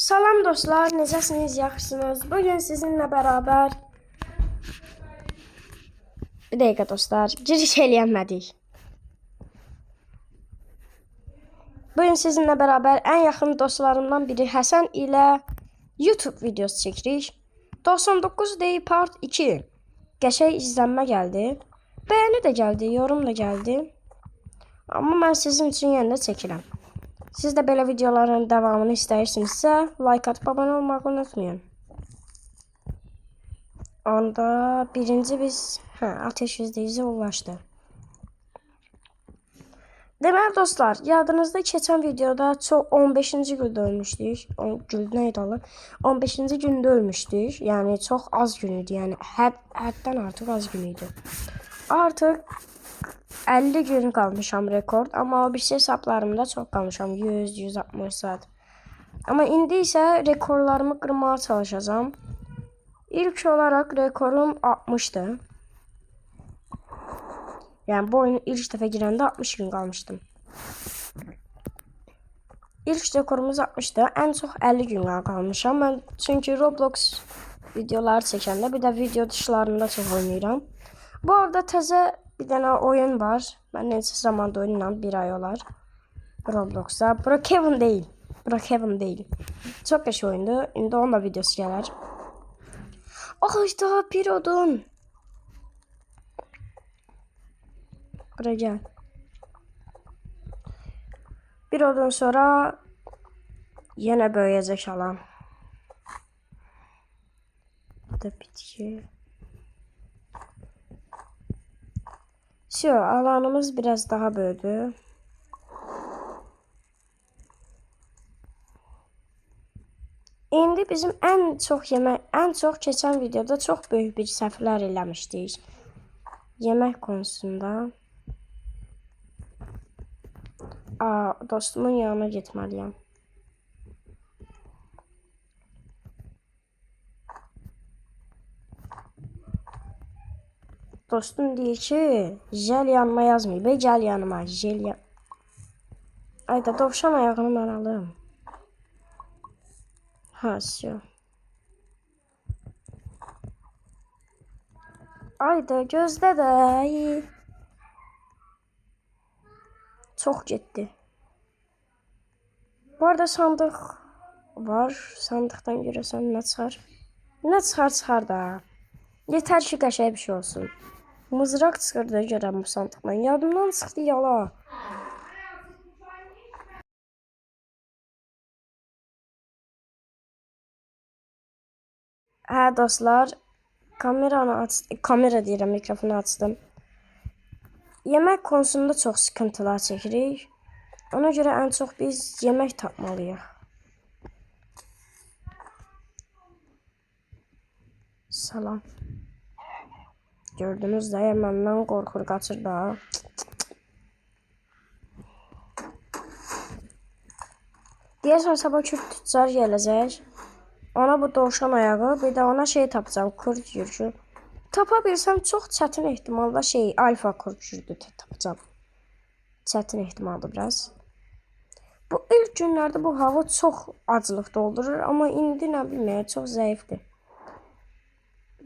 Salam dostlar, necəsiniz, yaxşısınız? Bugün sizinlə bərabər bir dəqiqə dostlar, giriş eləyənmədik. Bugün sizinlə bərabər ən yaxın dostlarımdan biri Həsən ilə YouTube videosu çəkirik. 99 Day Part 2 qəşəng izlənmə gəldi. Bəyəni də gəldi, yorum da gəldi. Amma mən sizin üçün yenə də çəkirəm. Siz də belə videoların davamını istəyirsinizsə, like atıb abunə olmağı unutmayın. Onda birinci biz ateş yüzdəyici ulaşdı. Deməli dostlar, yadınızda keçən videoda 15-ci gündə ölmüşdük. Gül neydi oğlum? 15-ci gündə ölmüşdük. Yəni çox az gün idi. Yəni həddən artıq az gün idi. Artıq 50 gün qalmışam rekord, amma o birisi hesablarımda çox qalmışam, 100-160 saat. Amma indi isə rekorlarımı qırmağa çalışacağam. İlk olaraq rekorum 60'dı. Yəni bu oyunu ilk dəfə girəndə 60 gün qalmışdım. İlk rekorumuz 60'dı. Ən çox 50 gün qalmışam. Mən çünki Roblox videoları çəkəndə, bir də video dışlarında çox oynayıram. Bu arada təzə bir dənə oyun var. Mən neçə zamanda oynayıram, bir ay olar. Roblox'da. Brookhaven değil. Brookhaven değil. Çok yaşı oyundu. İndi onunla videosu gələr. Ağaçda bir odun. Buraya gel. Bir odun sonra yenə böyüyəcək alan. Bu da bitki. Alanımız biraz daha büyüdü. İndi bizim ən çox keçən videoda çox böyük bir səhvlər eləmişdik. Yemək konusunda. Dostumun yanına getməliyəm. Dostum deyir ki, jel yanıma yazmayıb. Gel yanıma, jel yan. Ayda dovşan ayağını mən alım. Ayda gözlə də. Çox getdi. Bu arada sandıq var. Sandıqdan görəsən nə çıxar? Nə çıxar da. Yetər ki qəşəng bir şey olsun. Mızraq çıxırdı görəm bu sandıqdan. Yadımdan çıxdı yala. Hə dostlar, kamera deyirəm, mikrofonu açdım. Yemək konusunda çox sıkıntılar çəkirik. Ona görə ən çox biz yemək tapmalıyıq. Salam. Gördünüz də, məndən qorxur, qaçır da. Deyəsən sabah kürt tüccar gələcək. Ona bu dovşan ayağı, bir də ona şey tapacağım, kurt yürüyüşü. Tapa bilsəm çox çətin ehtimalla alfa kurt yürüyüşü tapacağım. Çətin ehtimaldır biraz. Bu ilk günlərdə bu hava çox acılıq doldurur, amma indi nə bilməyəm, çox zəifdir.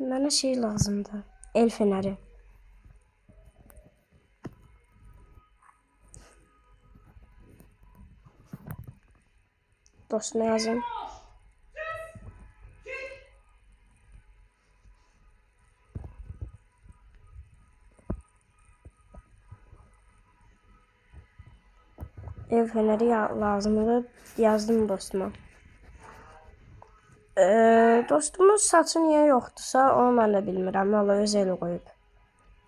Mənə şey lazımdır, el fenəri. Dostuna yazın. Ev feneri lazımdır, yazdım dostuma. Dostumuz saçı niyə yoxdursa, onu mən də bilmirəm. Valla öz eli qoyub.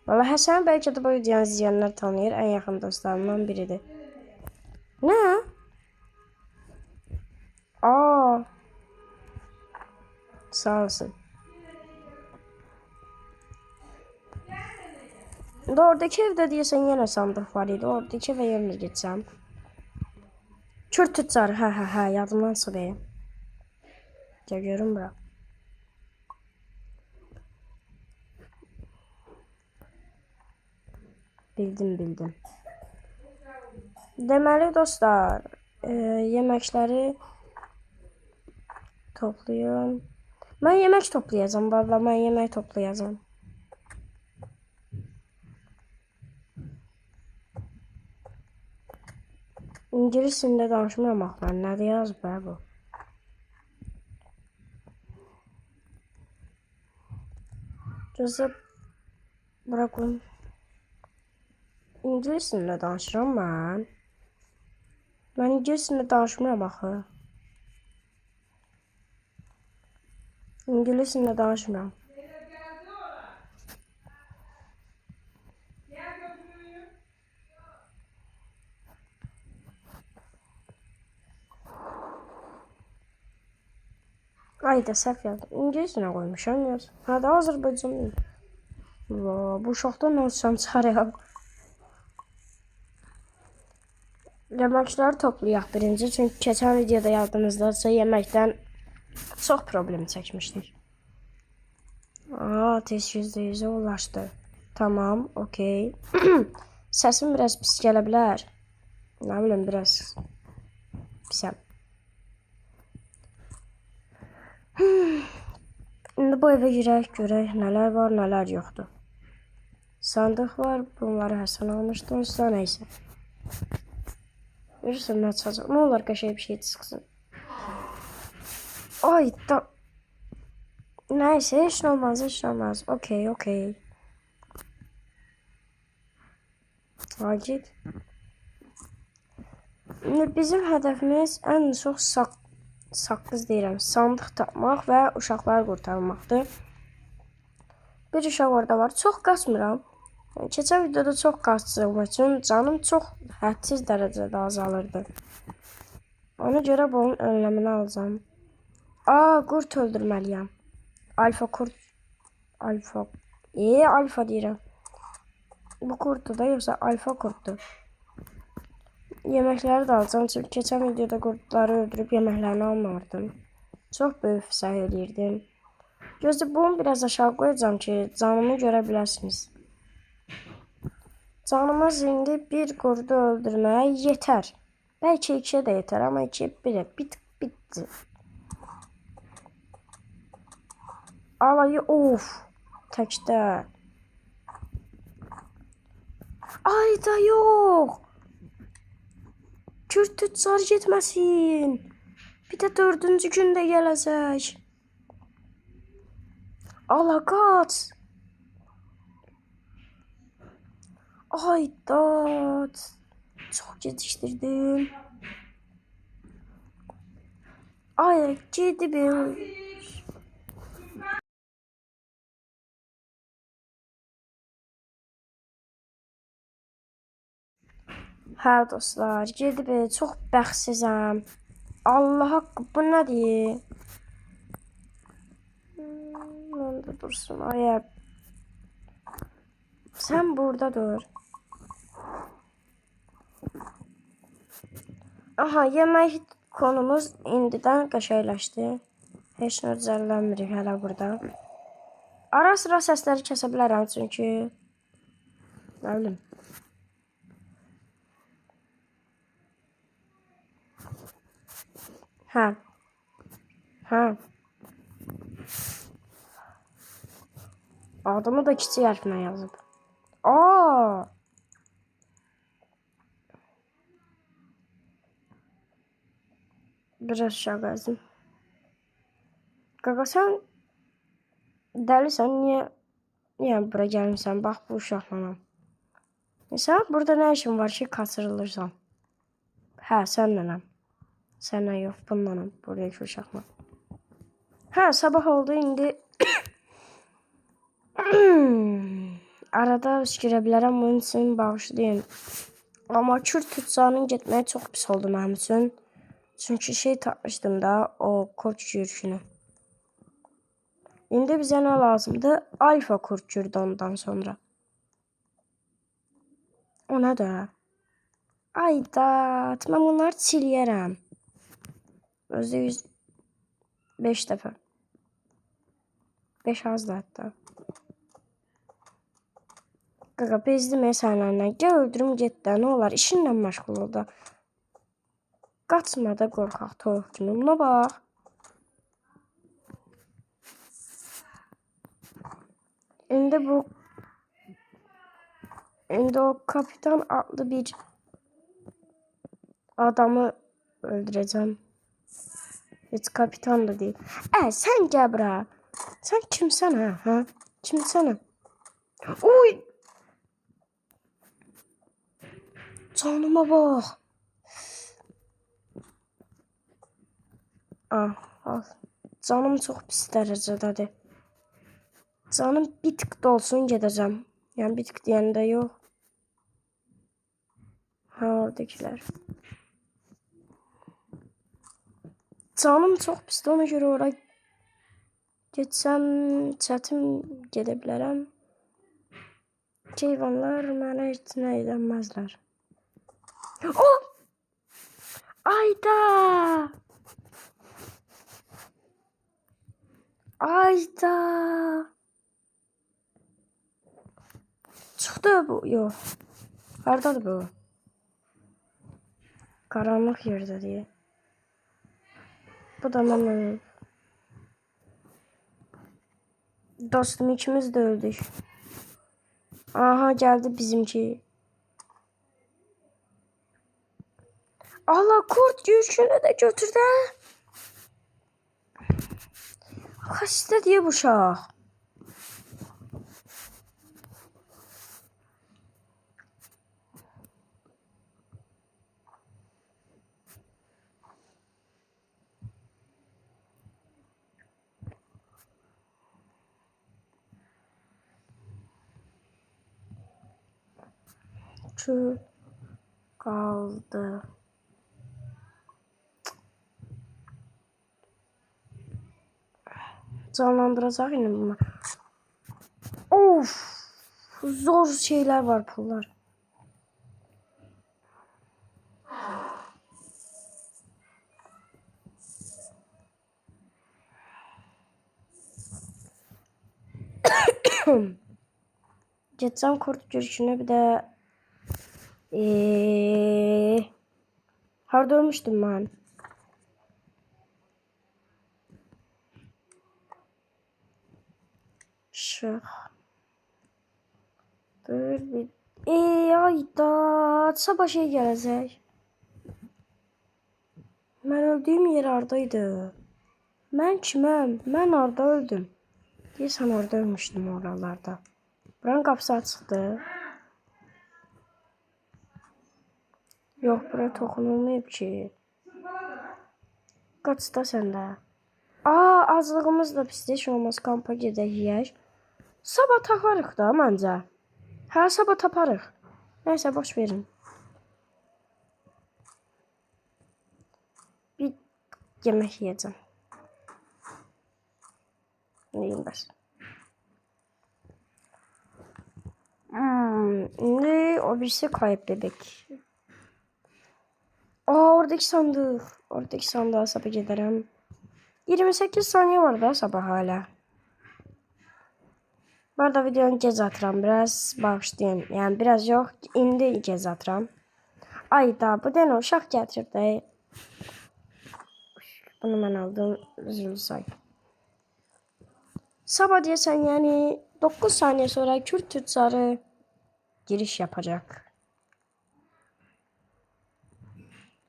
Valla Həsən bəlkə də bu videonu izləyənlər tanıyır. Ən yaxın dostlarımdan biridir. Nə? Sağ olsun. Oradakı evdə deyəsən yenə sandıq var idi. Oradakı evə yenə getsəm. Kürt tüccar, hə, yadımdan çıxdı. Gəl görüm bura. Bildim. Deməli dostlar, yeməkləri Toplayın. Ben yemek toplayacağım. Vallahi ben yemek toplayacağım. İngilis dilində danışmıram axı mən. Nədir yazıb bu? Gözə bırakın. İngilis dilində danışıram mən. Mən İngilis dilində danışmıram axı. İngilis dilində danışmıram. Ay da səhv yazdım. İngilis dilinə qoymuşam yaz. Hə də Azərbaycan dili. Bu uşaqdan nə olsam çıxaraq. Yeməkləri toplayaq birinci. Çünki keçən videoda yadınızdadsa yeməkdən çox problem çəkmişdik. Tez %100'e ulaşdı. Tamam, okey. Səsim biraz pis gələ bilər. Nə bilim, biraz pisəm. İndi bu evə girək, görək nələr var, nələr yoxdur. Sandıq var, bunları Həsən almışdı, onsuz neysə. Görürsən nə çıxacaq, nə olar qəşəng bir şey çıxsın. Ay da... Neyse, heç nə olmaz, heç nə olmaz. Okey, okey. Git. Bizim hədəfimiz ən çox saqqız deyirəm, sandıq tapmaq və uşaqları qurtarmaqdır. Bir uşaq orada var. Çox qaçmıram. Keçən videoda çox qaçdığım üçün canım çox hədsiz dərəcədə azalırdı. Ona görə bunun önləmini alacağım. Qurt öldürməliyəm. Alfa kurt. Alfa deyirəm. Bu kurtdur da, yoxsa alfa kurtdur. Yeməkləri də alacağım. Çünki keçən videoda qurtları öldürüb yeməklərini almamışdım. Çox böyük fəsah edirdim. Gözlə bunu biraz aşağı qoyacağım ki, canımı görə biləsiniz. Canımız indi bir qurdu öldürməyə yetər. Bəlkə 2'ye də yetər, amma 2'ye 1'e bitdi. Alayı of. Təkdə. Ay da yox. Kürt tüccar getməsin. Bir də 4-cü gündə gələcək. Ala qaç. Ay da. Çox gecikdirdim. Ay gedib. Hə dostlar, gedib, çox bəxtsizəm. Allah haqqı, bu nədir? Onda dursun, ay. Sən burada dur. Aha, yemək konumuz indidən qəşəngləşdi. Heç nə düzəllənmirik hələ burada. Ara sıra səsləri kəsə bilərəm çünki nə bilim. Hə. Adımı da kiçik hərflə yazıb. Biraz aşağı qəzdim. Qaqa, sən dəlisən, niyə bura gəlmişsən? Bax, bu uşaqla. Sən burada nə işin var ki, qaçırılırsan? Hə, sənlənəm. Sənlə yox, bundanam, buradakı uşaqla. Hə, sabah oldu, indi arada öskürə bilərəm, bunun üçün bağışlayın. Amma Kürt tüccarının getməyə çox pis oldu mənim üçün. Çünki şey tapmışdım da, o kurt yürüşünü. İndi bizə nə lazımdır? Alfa kurt yürüdü ondan sonra. O nə də? Ay da, mən bunları çiliyərəm. Özdə 105 dəfə. 5 azdır hətta. Qaqa, bezdim sənlərlə. Gəl öldürüm get də, nə olar? İşinlə məşğul ol da. Qaçma da qorxaq toyuq kimi. Buna bax. İndi o kapitan adlı bir adamı öldüreceğim. Hiç kapitan da değil. Sen gel bura. Sen kimsen ha? Kimsen? Uy! Canıma bak. Al. Canım çok pis dərəcədədir. Canım bir tık da olsun gedəcəm. Yəni bir tık deyəndə yox. Oradakiler. Canım çox pisdir, ona görə ora getsəm çətin gedə bilərəm. Heyvanlar mənə heç nə edəməzlər. Oh! Ayda! Ayda! Çıxdı bu. Yox. Hardadır bu? Karanlıq yerdədir. Bu da mən. Dostum ikimiz de öldük. Aha geldi bizimki. Allah kurt yürüyüşünü de götürdü. Kaçtı diye bu uşaq. Şu kaldı. Canlandıracak yine bunu. Of. Zor şeyler var pullar. Geçsem kurt görüşüne bir de harda ölmüştüm ben. Dur bir. Ayda sabah şey gelecek. Ben öldüğüm yer oradaydı. Ben kiməm? Ben orada öldüm. Deyirsən orada ölmüştüm oralarda. Buranın qapısı açıqdı. Yox, bura toxunulmayıb ki. Qaçda səndə. Azlığımız da pisdir. Heç olmaz kampa gedək yeyək. Sabah taparıq da məncə. Hə, sabah taparıq. Nəysə, boş verin. Bir yemək yiyəcəm. Neyim bəs? İndi o birisi kayıp bebek. Oradaki sandık. Oradaki sandığa sabah giderim. 28 saniye var da sabah hala. Bu arada videonu gec atıram. Biraz bağışlayın. Yani biraz yok. İndi gec atıram. Ayda bu dene uşaq gətirdi. Bunu mən aldım. Üzülü say. Sabah deyəsən yani 9 saniye sonra Kürt tüccarı giriş yapacak.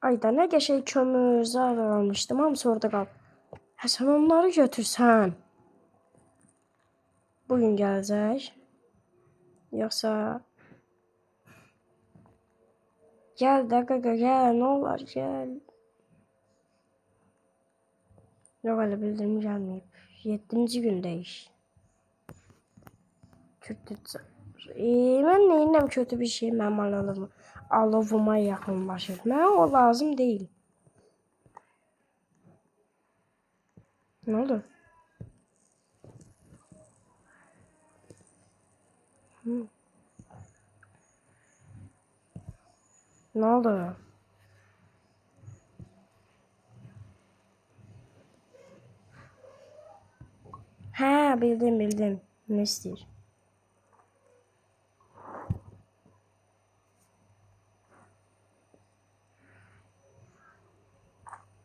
Ayda ne geçey kömür zarar almıştım ama orada kal. Sen onları götürsən. Bugün gelecek. Yoksa gel de gaga gel ne olur gel. Yok öyle bildirim gelmeyip. 7. gündeyiz. Kötü. Ben neyinle kötü bir şey mənim alovuma yaxınlaşır. Mənə o lazım değil. Ne oldu? Ne oldu? Ha bildim. Ne istiyor?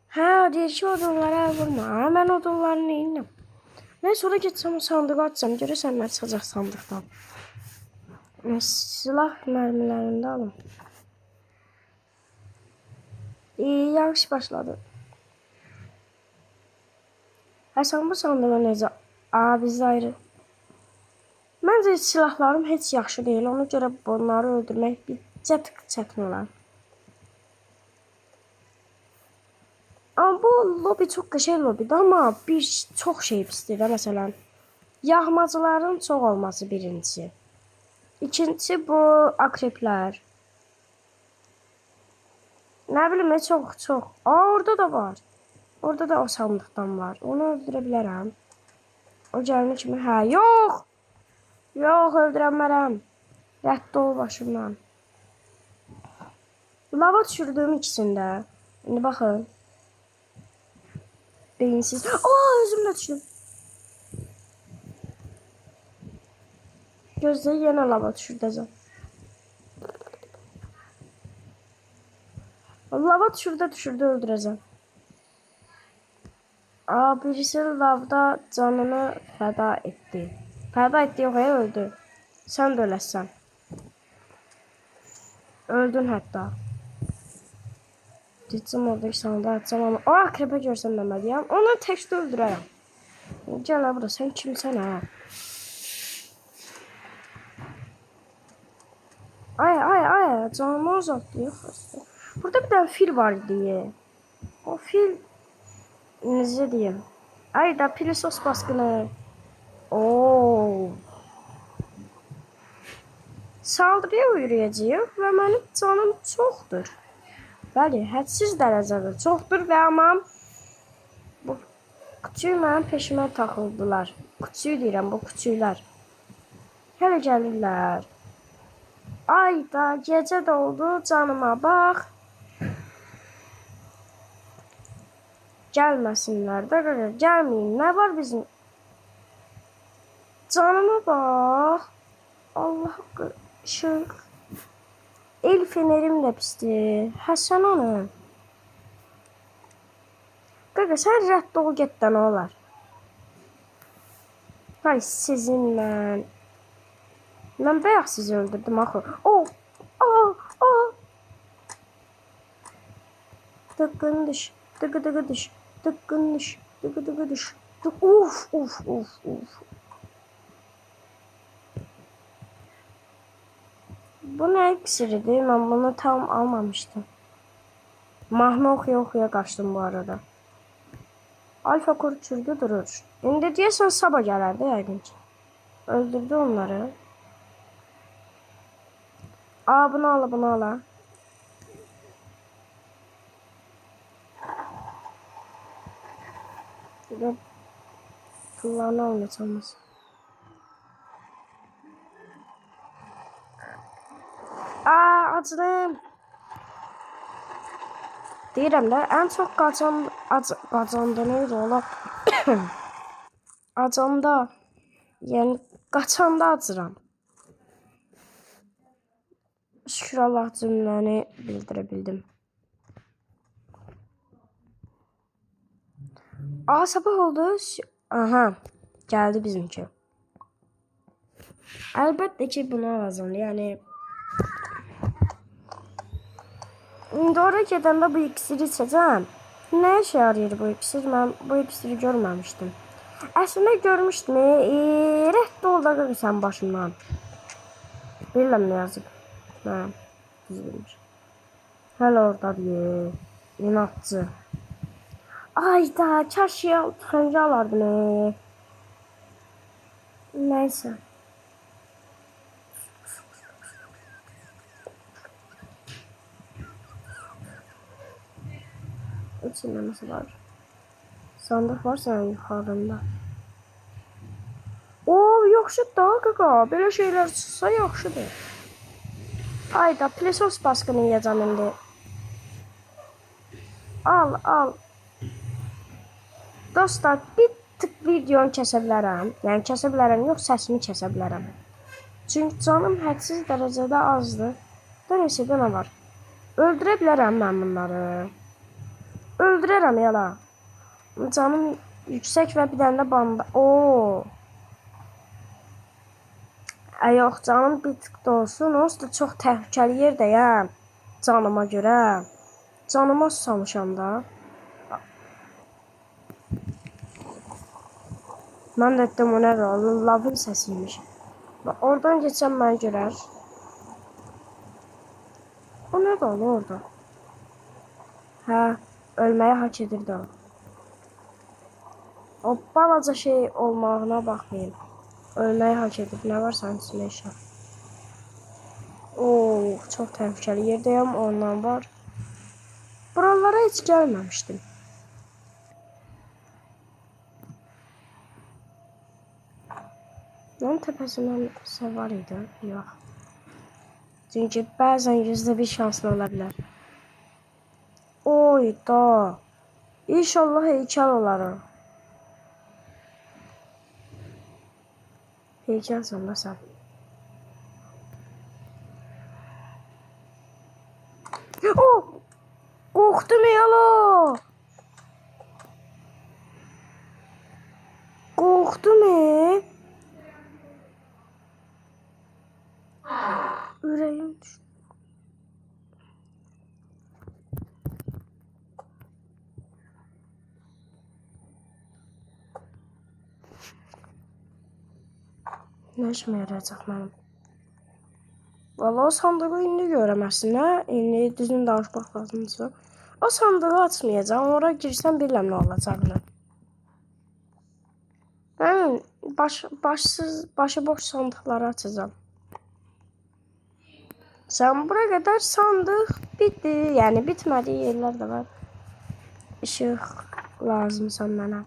Ha diğer odunlara vurma. Hemen odunlarını indim. Mən sonra getsəm o sandığı açsam, görəsən nə çıxacaq sandıqdan. Silah mərmilərini də alım. Yağış başladı. Həsən bu sandığı necə? Bizdə ayrı. Məncə silahlarım heç yaxşı deyil. Ona görə bunları öldürmək bir tık çətin olar. Amma bu lobi çox qəşəng lobidir, amma bir çox şey pisdir. Məsələn, yağmacıların çox olması birincisi. İkincisi bu akreplər. Nə bilim, çox. Orada da var. Orada da o sandıqdan var. Onu öldürə bilərəm. O gəlmə kimi. Yox. Yox, öldürəmərəm. Rədd ol başımdan. Lava düşürdüm ikisində. İndi baxın. Beyinsiz. Özüm də düşdüm. Gözlə, yenə lava düşürdəcəm. Lava düşürdü öldürəcəm. Birisi lavda canını fəda etdi. Fəda etdi, yox, öldü. Sən də öləsən. Öldün hətta. Deyəcəm oradakı sandığı açacam, amma o akrepə görsəm deməliyəm. Onu təkdə öldürərəm. Gəl bura, sən kimsən hə? Ay, canımı azaltdı. Burada bir tane fil var diye. O fil necə deyim? Ay da pilisos baskını. Saldırıya uğrayacağıq və mənim canım çoxdur. Bəli, hədsiz dərəcədə çoxdur və amma bu küçük mənim peşimə taxıldılar. Küçük deyirəm, bu küçüklər. Hələ gəlirlər. Ay da gecə də oldu, canıma bax. Gəlməsinlər də, gəlməyin. Nə var bizim? Canıma bax. Allah işıq. El fenerim də pisdir. Həsən onu. Qaqa, sən rədd ol getdən olar. Hay sizinlə. Mən bayaq sizi öldürdüm axı. Dıqqın düş. Dıqı düş. Dıqqın düş. Dıqı düş. Uf. Bu nə iksiridir? Mən bunu tam almamışdım. Mahnı oxuya qaçdım bu arada. Alfa kuru çürgü durur. İndi deyəsən sabah gələrdi yəqin ki. Öldürdü onları. Bunu ala. Pullarını almayacağımız. Acıdım. Deyirəm də, ən çox qazanda neydi ola? Acanda, yəni qaçanda acıram. Şükür Allah cümləni bildirə bildim. Sabah oldu. Aha, gəldi bizimki. Əlbəttə ki, bunu alacağım. Yəni İndi oraya gedəndə bu iksiri içəcəm. Nə işə yarayır bu iksir? Mən bu iksiri görməmişdim. Əslində görmüşdüm. Rədd ol da sən başımdan. Bilirəm nə yazıb. Düz bilmiş. Hələ oradadır. İnatçı. Ayda, çarşıya tıxıncı alardım. Neyse. İçində nəsə var. Sandıq var sənin yuxarında. Yaxşı da qaqa. Belə şeylər çıxsa yaxşıdır. Ayda, pilisos baskını yiyəcəm indi. Al. Dostlar, bir tık videonu kəsə bilərəm. Yəni kəsə bilərəm, yox səsini kəsə bilərəm. Çünki canım hədsiz dərəcədə azdır. Dərəcədə nə var? Öldürə bilərəm mən bunları. Öldürərəm yala. Canım Yüksək və bir dənə də banda. Oo. Yox canım bir tık da olsun. Onsuz da çox təhlükəli yerdə ya. Canıma görə. Canıma susamışam da. Mən də etdim o nədir? Lavın səsiymiş. Oradan geçən məni görər. O nədir oğlum orada? Hə, ölməyi hak edirdi o. O balaca şey olmağına baxmayın. Ölməyi hak edib. Nə var sənin içində işə? Oo, çox təhlükəli yerdəyəm. Ondan var. Buralara heç gəlməmişdim. Onun təpəsindən var idi. Yox. Çünki bəzən %1 şanslı ola bilər. Oy da. İnşallah heykəl olar o. Heykəlsən də sən. Oh! Qorxdum yalo. Qorxdum Ürəyim düşdü. Nə işimə yarayacaq mənim? Valla o sandığı indi görəməsin, hə? İndi düzgün danışmaq lazımdırsa. O sandığı açmayacağım. Ora girsəm biləm nə olacağını. Mən başıboş sandıqları açacağım. Sən bura qədər sandıq bitdi. Yəni bitmədiyi yerlər də var. İşıq lazımsan mənə.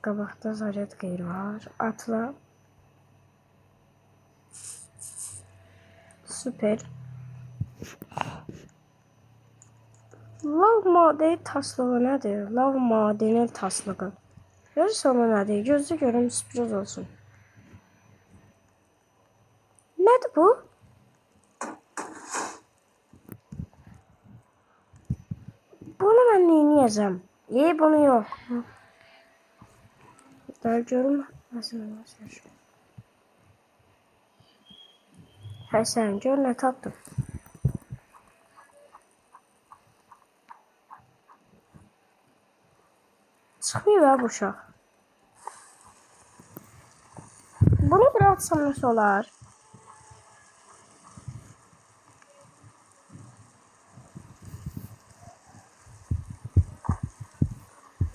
Qabaqda zaryad qeyri var. Atla. Süper. Lav madeni taslığı nədir? Lav madeni taslığı. Görürsən o nədir? Gözü görüm sürpriz olsun. Nədir bu? Bunu mən neyəcəm? Bunu yox. Daha görüm. Sən gör nə tapdım. Çıxmıyor ya bu uşaq. Bunu bura atsam nasıl olar?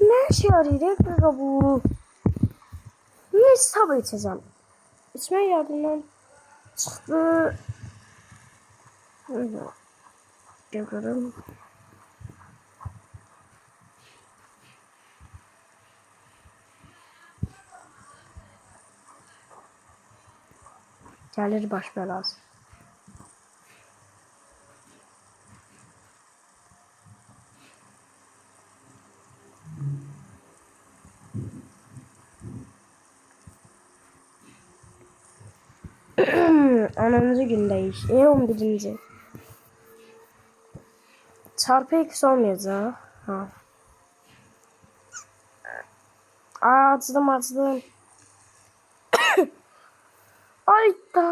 Nə işe yarayır bu? Ne hesabı içeceğim? İçmeye yardımdan çıktı. Görürüm. Gəlir baş belası. Anamızı gündeyiz. 11. Çarpı x olmayacaq. Ha. Açdım. Ay da.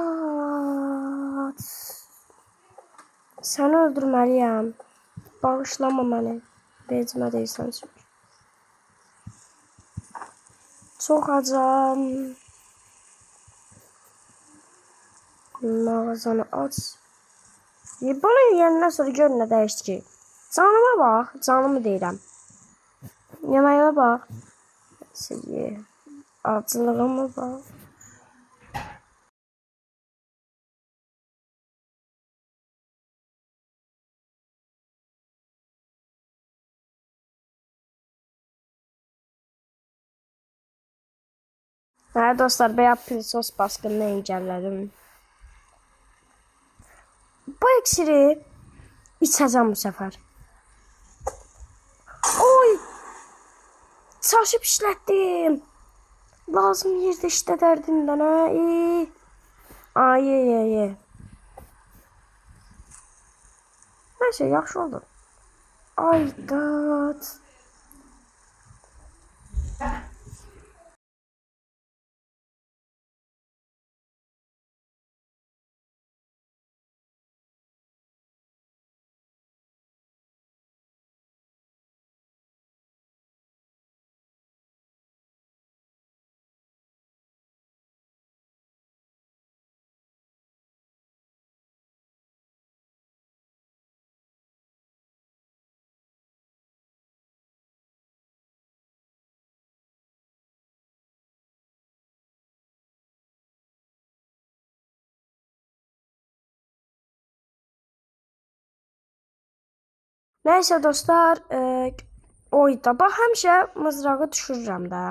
Səni öldürməliyəm. Bağışlama məni. Vecimə deyilsən çünki. Çox acam. Mağazanı aç. Bunu yiyəndən sonra gör nə dəyişdi ki. Canıma bax. Canımı deyirəm. Yeməyə bax. Acılığıma bax. Hə dostlar, bəyaz pilsos baskınını engəllədim. Bu iksiri içəcəm bu səfər. Oy! Çaşıb işlətdim. Lazım yerdə işlədərdindən, hə? Ay. Nəysə, yaxşı oldu. Ay, dad. Nəysə dostlar, oyda bax həmişə mızrağı düşürürəm də.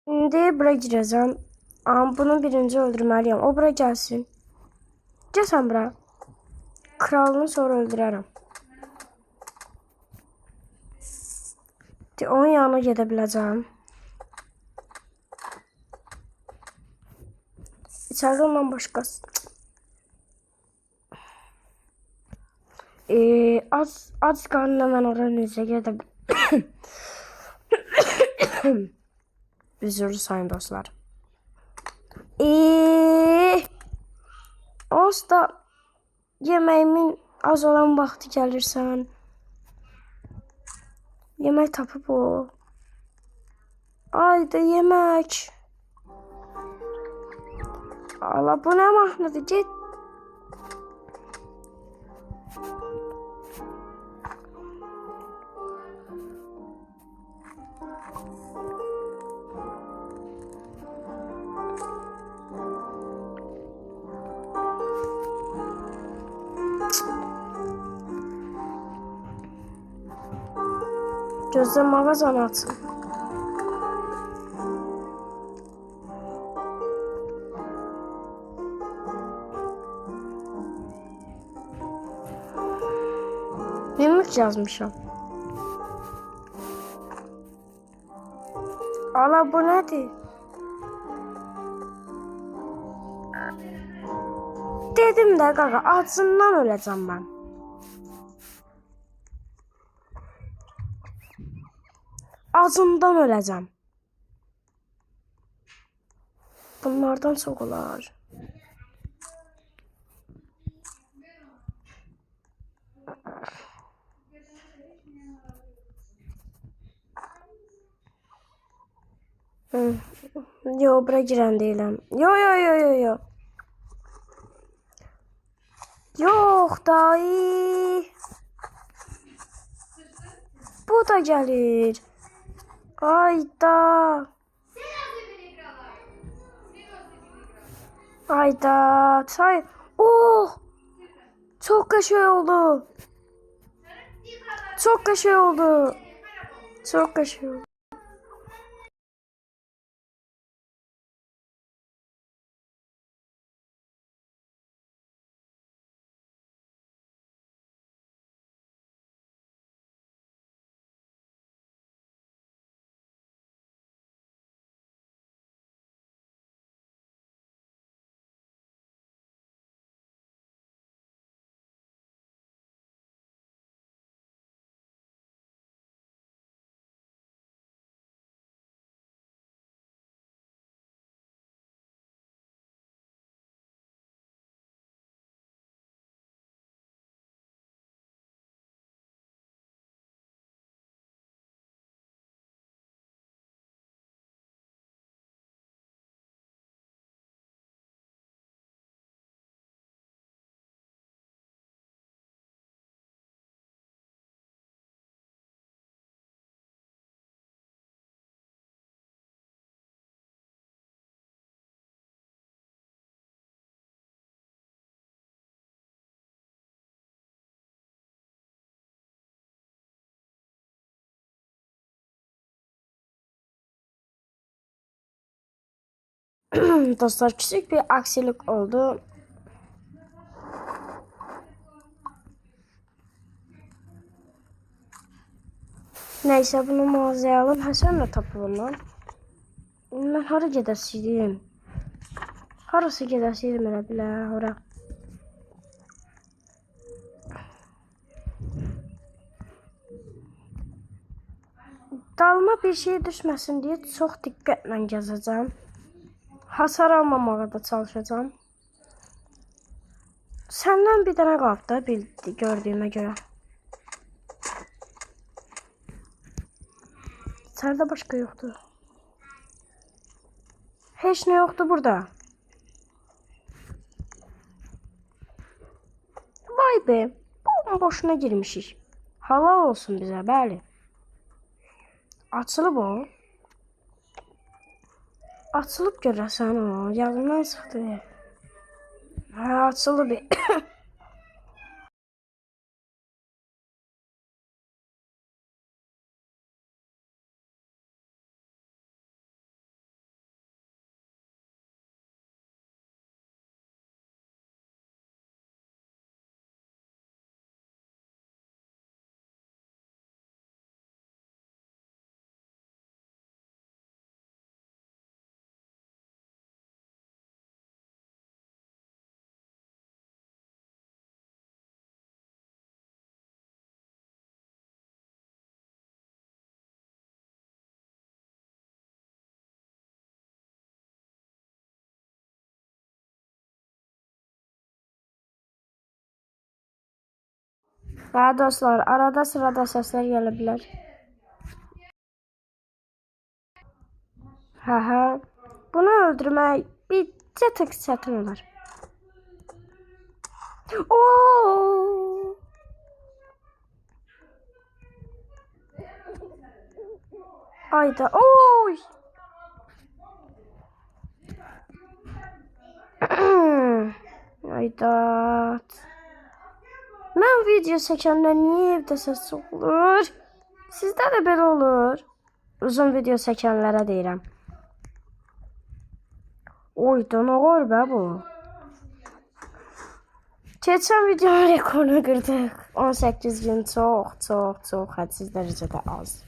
İndi bura girəcəm. Amma bunu birinci öldürməliyəm. O bura gəlsin. Gəl sən bura. Kralını sonra öldürərəm. Onun yanına gedə biləcəm. İçəridə ondan başqası. Az qarnına mən oraya necə gedə Üzür sayın dostlar. Onsuz da yeməyimin az olan vaxtı gəlirsən. Yemək tapıb o. Ayda yemək. Allah bu nə mahnıdır? Get. Gözlə mağazanı açın. Mimik yazmışam. Allah bu nədir? Dedim də qaqa, acından öləcəm mən. Acından öləcəm. Bunlardan çox olar. Yo, bura girən deyiləm. Yo. Yox da. Bu da gəlir. Ayda. Ayda. Çay. Oh. Çox qəşəng oldu. Çok qəşəng oldu. Çok qəşəng oldu. Dostlar, küçük bir aksilik oldu. Neyse, bunu mağazaya alın. Həsənlə tapılın lan. Mən hara gedəsiydim? Harası gedəsiydim elə bilə, ora. Dalıma bir şey düşməsin deyə çox diqqətlə gəzəcəm. Hasar almamağa da çalışacağım. Səndən bir dənə qaldı da gördüyümə görə. İçəridə başqa yoxdur. Heç nə yoxdur burada. Vay be, bu boşuna girmişik. Halal olsun bizə, bəli. Açılıb o. Açılıb görəsən o. Yadımdan çıxdı. Hə, açılıb. Hə dostlar, arada sırada səslər gələ bilər. Hə. Bunu öldürmək bir tık çətin olar. Oo! Ayda. Oy! Aydat. Mən video çəkəndə niyə evdə səs olur? Sizdə də belə olur. Uzun video çəkənlərə deyirəm. Oyda nə var be bu? Keçən videonun rekorunu qırdıq. 18 gün çox hədsiz dərəcədə az.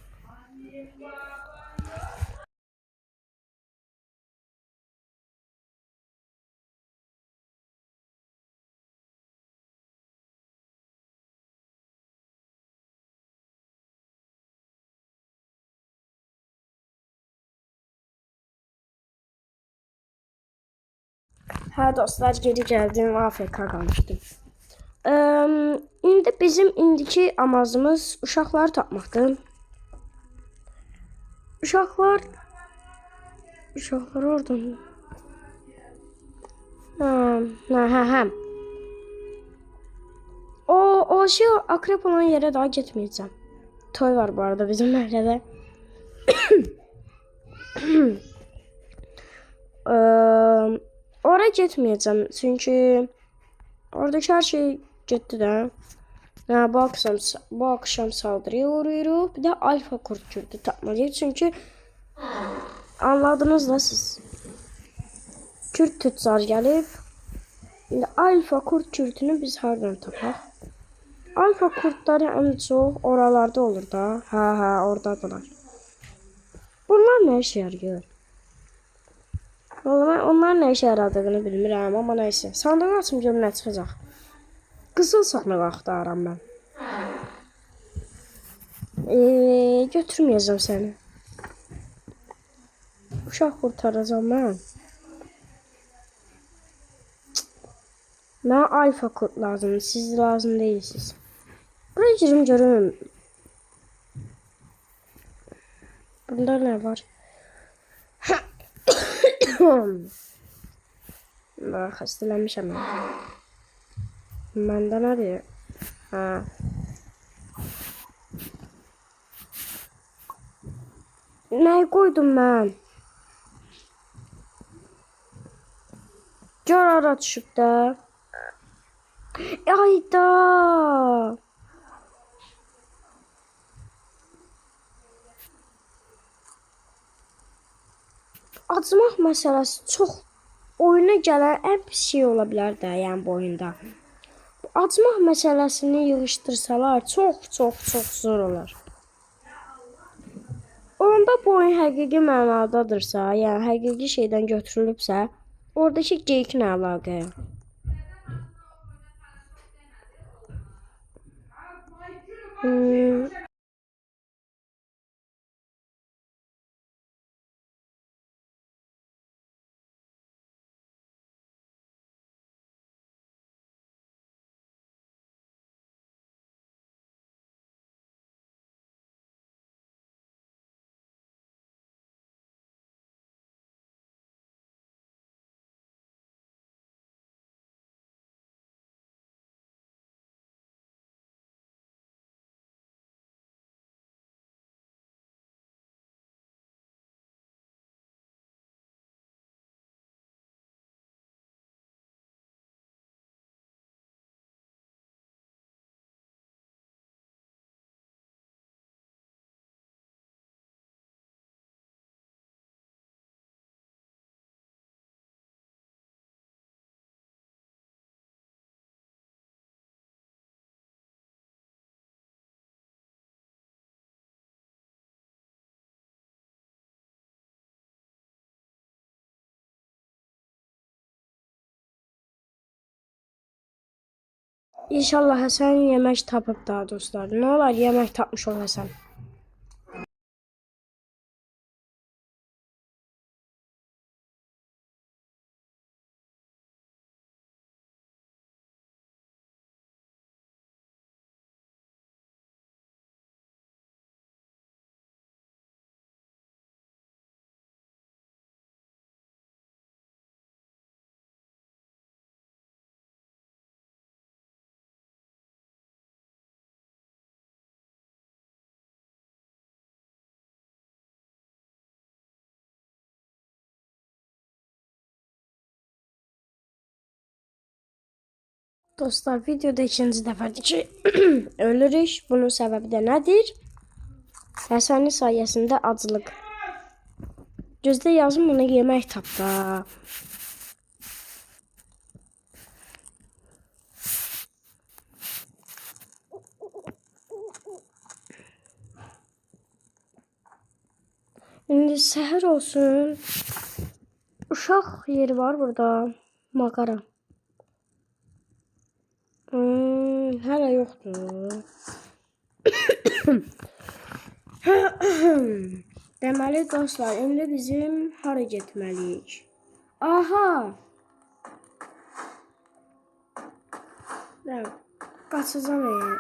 Hə dostlar, geri gəldim, AFK qalmışdım. İndi bizim indiki amacımız uşaqları tapmaqdır. Uşaqlar oradan. Hə. O şey akrep olan yerə daha getməyəcəm. Toy var bu arada bizim məhəllədə. Oraya getməyəcəm çünki oradakı hər şey getdi də. Hə, bu akşam saldırıya uğrayırıq. Bir də alfa kurt kürdü tapmalıyıq çünki anladınız da siz. Kürt tüccar gəlib. İndi alfa kurt kürdünü biz hardan tapaq? Alfa kurtları ən çox oralarda olur da. Hə, oradadılar. Bunlar nə işə yarayır? Vallahi onlar nə işə yaradığını bilmirəm, amma nəysə. Sandığı açım görüm nə çıxacaq. Qızıl sandığı axtarıram mən. Götürməyəcəm səni. Uşaq qurtaracam mən. Mənə alfa kod lazımdır, siz lazım değilsiniz. Buraya girim görüm. Bunda nə var? Bax, xəstələnmişəm mən. Məndə nədir? Hə. Nəyi qoydum mən? Gör ara düşüb də. Ayda. Acımaq məsələsi çox oyuna gələn ən pis şey ola bilər də, yəni bu oyunda. Acımaq məsələsini yığışdırsalar çox zor olar. Onda bu oyun həqiqi mənadadırsa, yəni həqiqi şeydən götürülübsə, oradakı geyik nə əlaqə? İnşallah Həsən yemək tapıb da dostlar. Nə olar yemək tapmış ol Həsən. Dostlar videoda ikinci dəfədir ki ölürük. Bunun səbəbi də nədir? Həsənin sayəsində aclıq. Gözdə yazım ona yemək tap da. İndi səhər olsun. Uşaq yeri var burada. Mağara. Hələ yoxdur. Deməli dostlar, indi bizim hara getməliyik? Aha! Nə? Qaçacağam.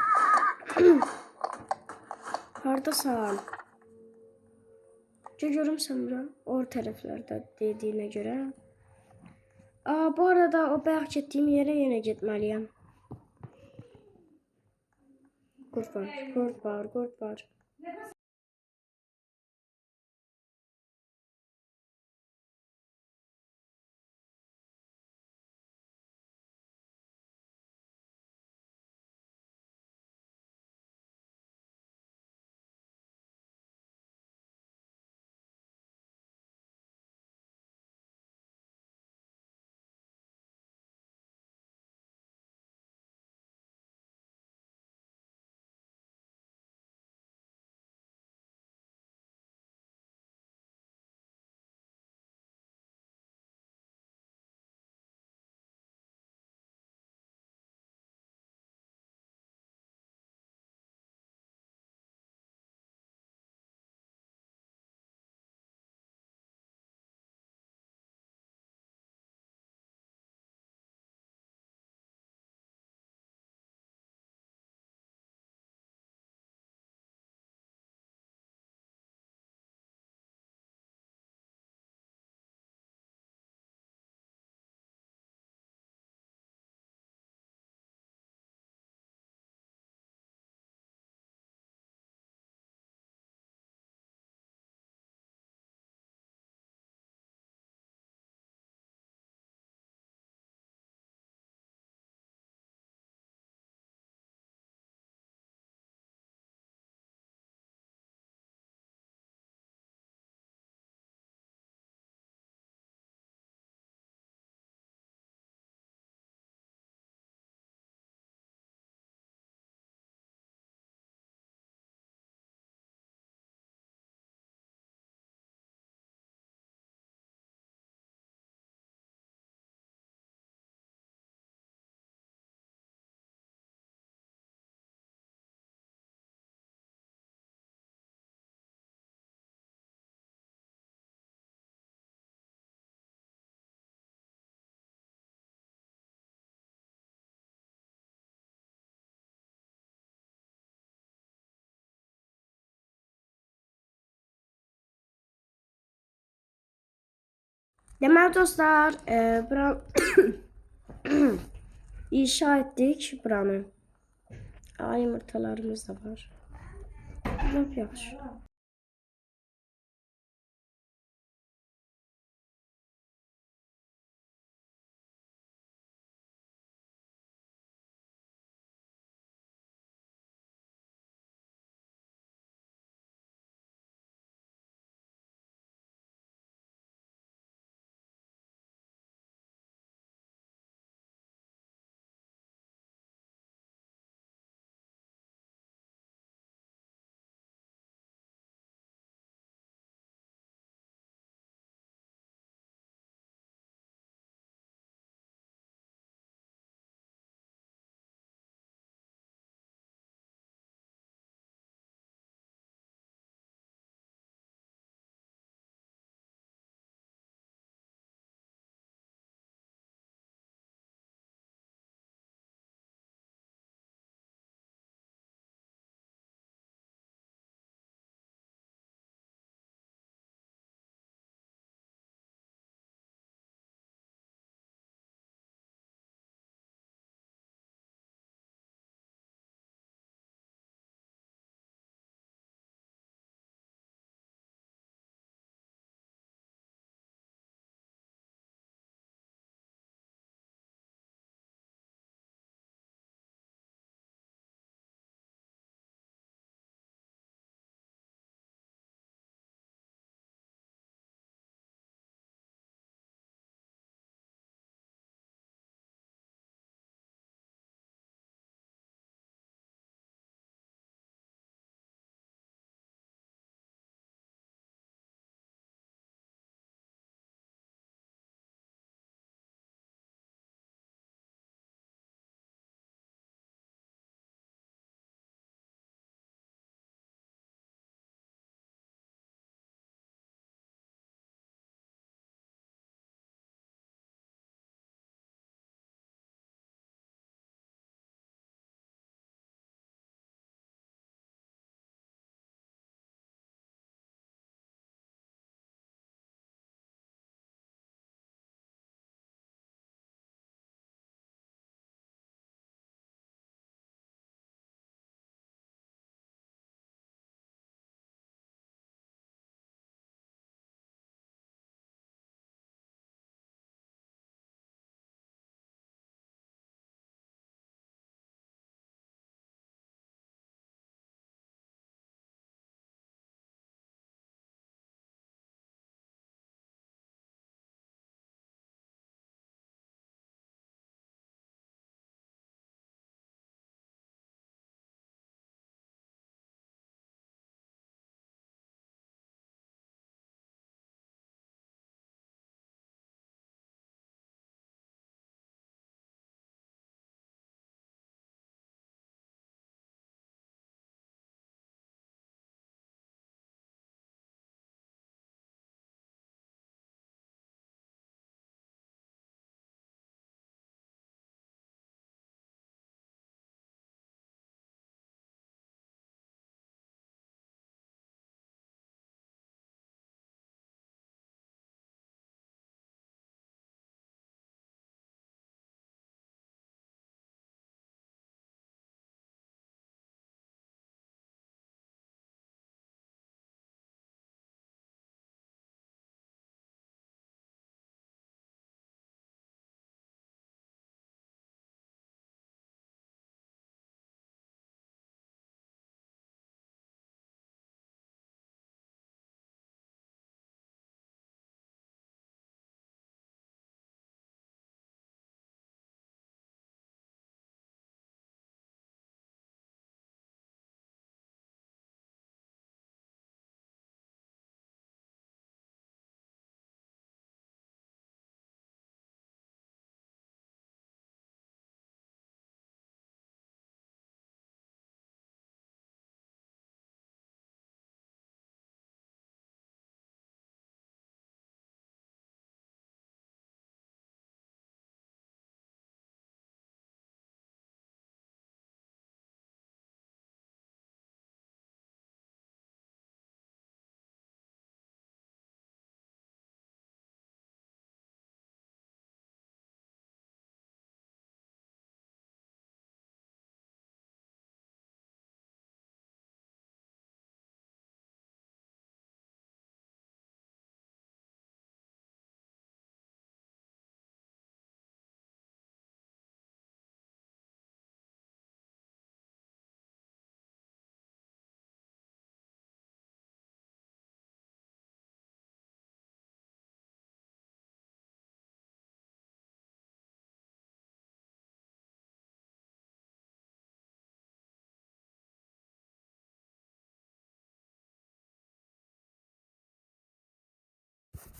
Hardasan? Görüm sən bura. O tərəflərdə dediyinə görə. Bu arada o bayaq getdiyim yerə yenə getməliyəm. Qurd var. Deməli dostlar, bura inşa etdik buranı. Yumurtalarımız da var. Lap yaxşı.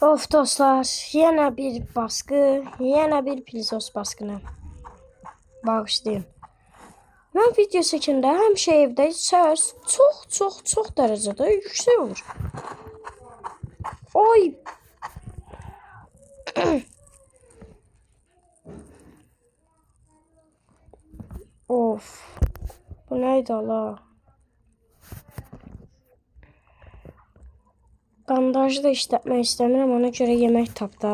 Of dostlar, yine bir baskı, yine bir pilisos baskını. Bağışlayın. Ben video çəkəndə həmişə evdə səs çox dərəcədə yüksək olur. Oy. Of. Bu neydi Allah? Bandajı da işlətmək istəmirəm, ona görə yemək tap da.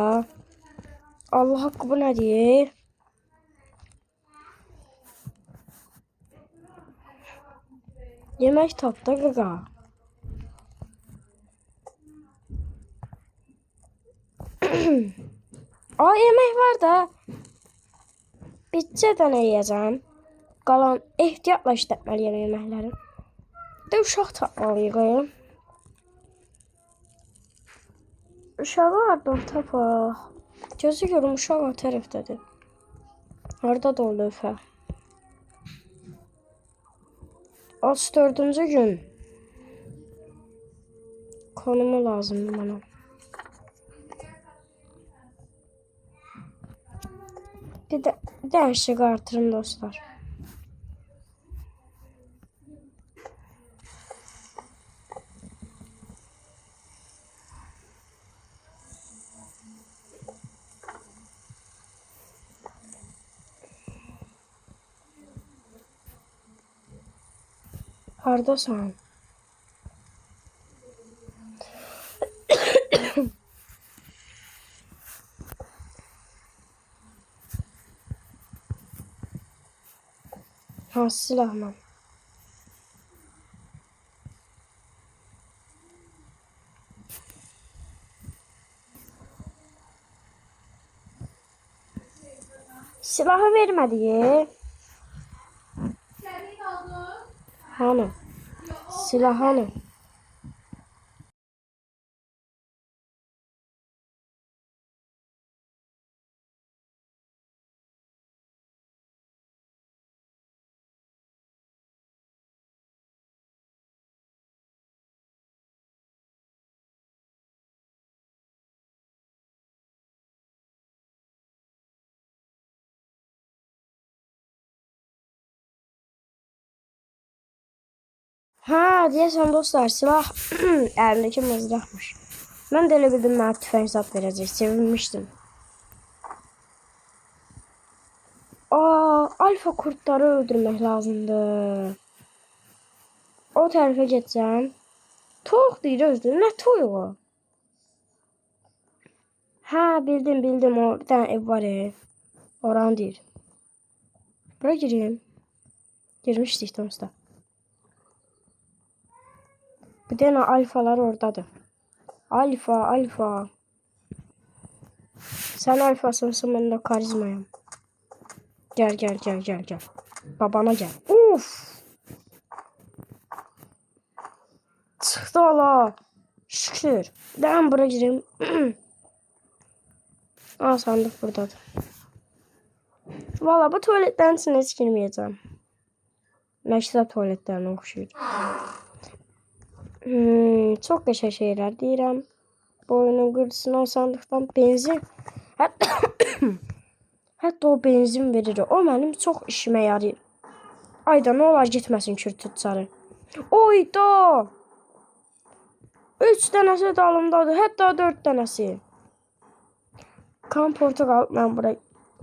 Allah haqqı, bu nədir? Yemək tap da qaqa. Ay, yemək var da. Bitcə də nə yeyəcəm? Qalan ehtiyatla işlətməliyəm yeməkləri. De uşaq tapmalıyıq. Uşağı hardan tapaq? Gözü görüm, uşaq o tərəfdədir. Harada da o lövhə? 34-cü gün. Konumu lazımdır bana. Bir de dənə artırım dostlar. Hardasan? Hansı silahla? Silahı vermedi. Hani? Silah hani? Ha, deyəsən dostlar, silah əlindəki mızraqmış. Mən də elə bildim mənə tüfəng zad verəcək, sevinmişdim. Alfa kurtları öldürmək lazımdır. O tərəfə geçsəm. Toyuq deyir özü, nə toyuğu? Ha, bildim, o bir dənə ev var oranı deyir. Bura gireyim. Girmişdik dostlar. Bir dənə alfalar oradadır. Alfa. Sen alfasınsın, ben de karizmayım. Gel. Babana gel. Uf. Çıktı Allah. Şükür. Ben buraya gireyim. Sandık buradadır. Valla bu tuvaletlerin içine hiç girmeyeceğim. Məktəb tuvaletlerine oxşuyur. Çox qəşəng şeylər deyirəm. Boyunun qırısına o sandıqdan benzin. Hətta o benzin verir. O mənim çox işimə yarayır. Ayda nə olar getməsin kürtüccarı. Oyda! 3 dənəsi dalımdadır. Hətta 4 dənəsi. Kan portakal, mən buraya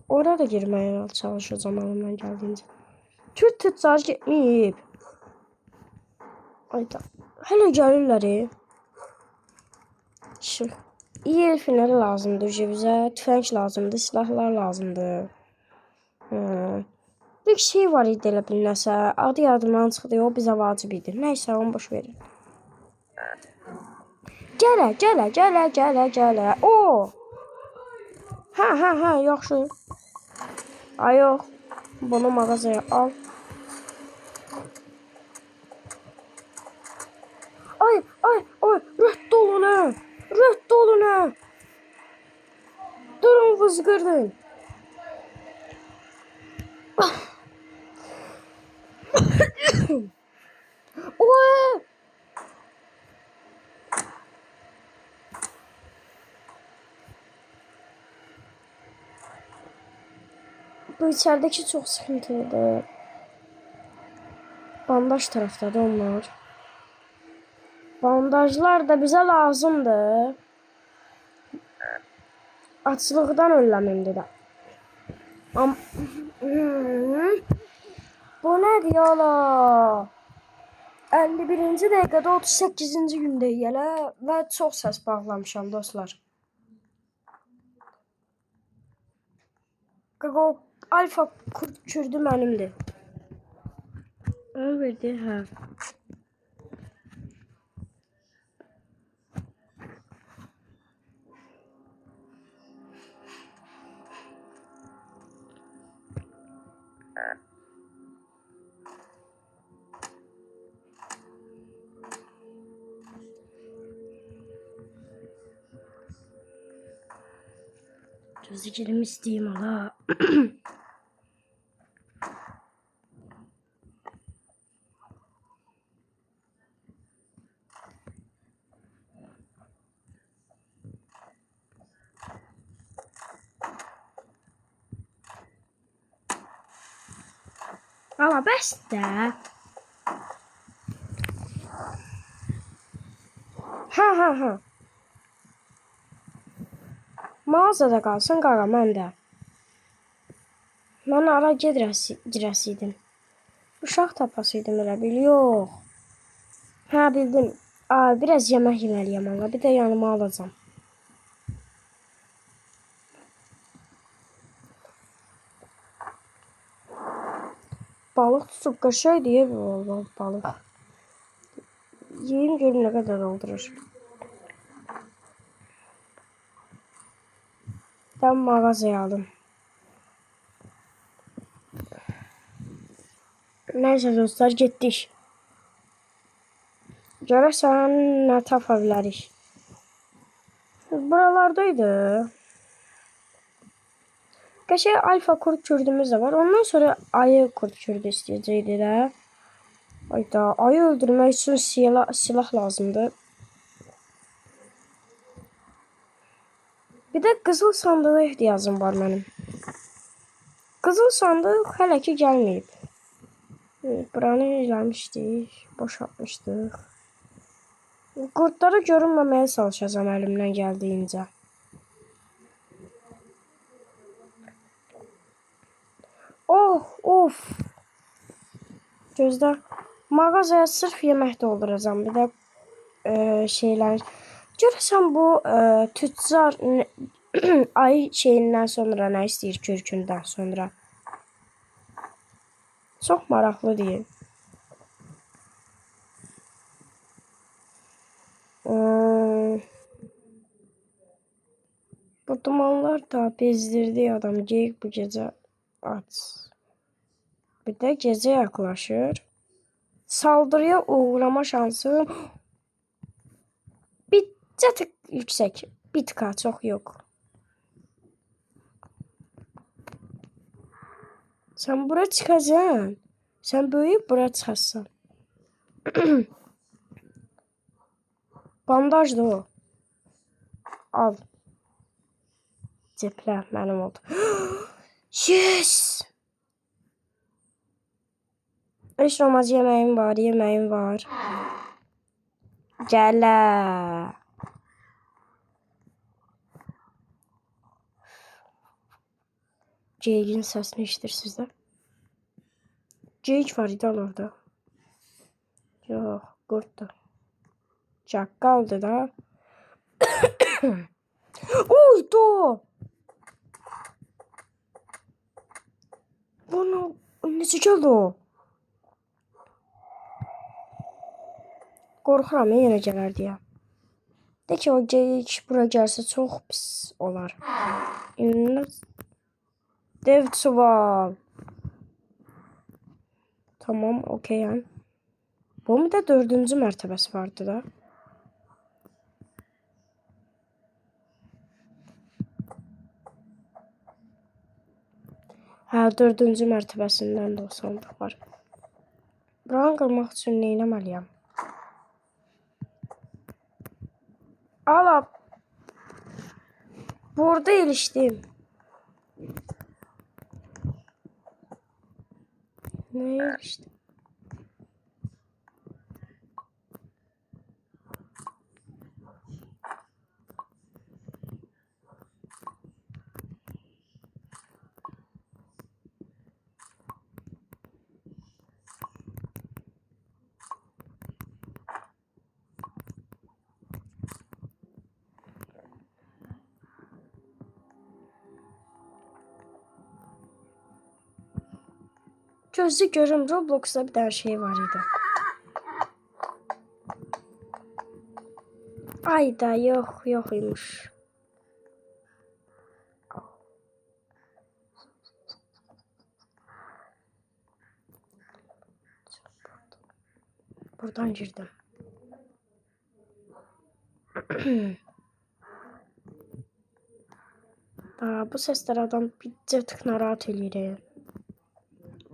oraya da girməyə çalışacağım əlimdən gəldiyincə. Kürtüccar getməyib. Ayda. Hələ gəlirlər. İyi el feneri lazımdır bizə. Tüfəng lazımdır. Silahlar lazımdır. Bir şey var idi elə bil nəsə. Adı yadımdan çıxdı. O bizə vacib idi. Nəysə, onu boş verin. Gələ. O! Hə, yaxşı. Ay, yox. Bunu mağazaya al. Ay, rədd olun. Durun, vızqırdın. Bu içəridəki çox sıxıntılıdır. Bandaj tərəfdədir onlar. Bandajlar da bizə lazımdır. Açlıqdan öləm indi də. Bu nədir yala? 51-ci dəqiqədə 38-ci gündəyik hələ və çox səs bağlamışam dostlar. Qaqo alfa kürdü mənimdir. Onu verdi, hə. Gözlüklerimi isteyeyim hala. Hala bəs də. Ha. Mağazada qalsın qaqa mən də. Mən ara girəsiydim. Uşaq tapasıydım elə bil. Yox. Hə bildim. Biraz yemək yemeliyəm hala. Bir də yanıma alacağım. Balıq tutub qəşəng deyə balıq. Yiyeyim görüm nə qədər doldurur. Ben mağazaya aldım. Neyse dostlar getdik. Görəsən nə tapa bilərik. Buralardaydı. Qəşəng alfa kurt kürdümüz də var. Ondan sonra ayı kurt kürdü istəyəcəkdi də. Ayda ayı öldürmək üçün silah lazımdır. Bir də qızıl sandığa ehtiyacım var mənim. Qızıl sandıq hələ ki gəlməyib. Buranı eləmişdik, boşaltmışdıq. Qurtlara görünməməyə çalışacağım əlimdən gəldiyincə. Of. Gözdə mağazaya sırf yemək dolduracağım. Bir də şeyler. Görəsən bu tüccar ay şeyindən sonra nə istəyir kürkündən sonra. Çox maraqlı deyil. Bu dumanlar da bezdirdi adam. Geyik bu gecə aç. Bir də gecə yaxlaşır. Saldırıya uğrama şansım tık yüksek. Bir tık çok yok. Sen buraya çıkacaksın. Sen böyüyüp buraya çıkarsın. Bandaj da o. Al. Ceplə mənim oldu. Yes! Heç olmaz yemeğim var. Gələ. Ceyikin səsini eşidirsiniz də. Ceyik var idi orada. Yox, qurtdur. Çaqqaldır da. Uydu! Bunu necə gəldi o? Qorxuram yenə gələr deyə. De ki o ceyik bura gəlsə çox pis olar. Dev çuval. Tamam, okeyəm. Bunun da 4-cü mərtəbəsi vardı da. Hə, 4-cü mərtəbəsindən də o sandıq var. Buranı qırmaq üçün nə etməliyəm? Ala. Burada ilişdim. Ne işte. Gözü görüm Roblox'da bir tane şey var idi. Ayda yok imiş. Buradan girdim. Bu sesler adam bir tık narahat eləyir.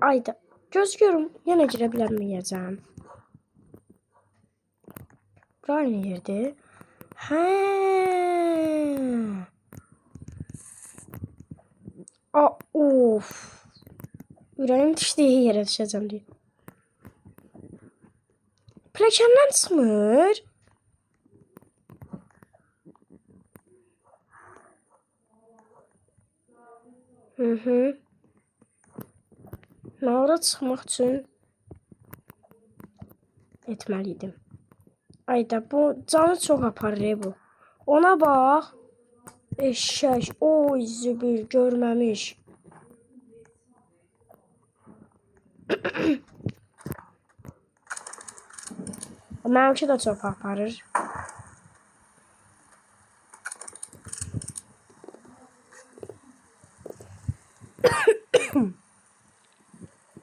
Ayda göz görüm yenə girə bilməyəcəm. Bura aynı yerdir. Hə. Of. Ürəyim düşdüyü yerə düşəcəm deyə. Pilləkəndən çıxmır. Nara çıxmaq üçün etməliydim. Ayda bu canı çox aparır bu. Ona bax. Eşşək. Oy zübür görməmiş. Mənimki də çox aparır.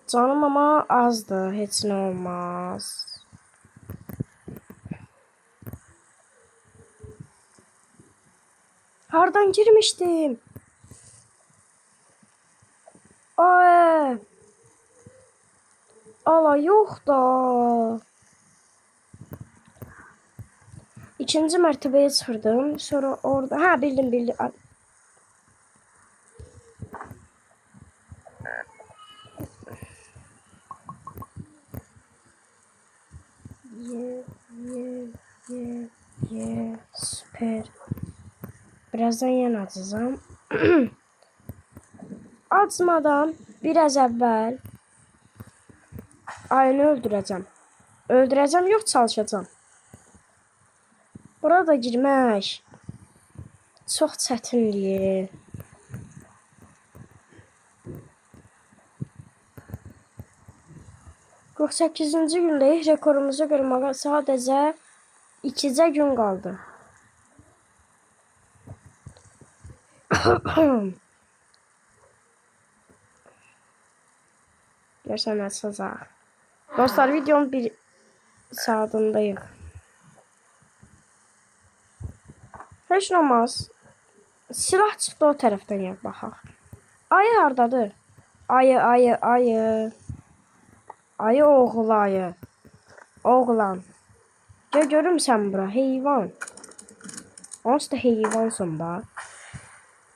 Canım ama azdı. Heç nə olmaz. Hardan girmişdim? Ay. Ala yok da. İkinci mərtəbəyə çıxırdım. Sonra orada. Ha bildim. Süper. Birazdan yenə açacağım. Açmadan biraz əvvəl ayını öldürəcəm. Öldürəcəm yox çalışacağım. Burada girmək çox çətindir. Qırx 8-ci gündəyik. Rekorumuzu qırmağa sadəcə 2 gün qaldı. Görsən açacaq. Dostlar videonun 1 saatindəyik. Heç nə olmaz. Silah çıxdı o tərəfdən yer baxaq. Ayı hardadır? Ayı. Ayı oğul ayı. Oğlan. Gəl görüm sən bura heyvan. Onsuz da heyvansın da.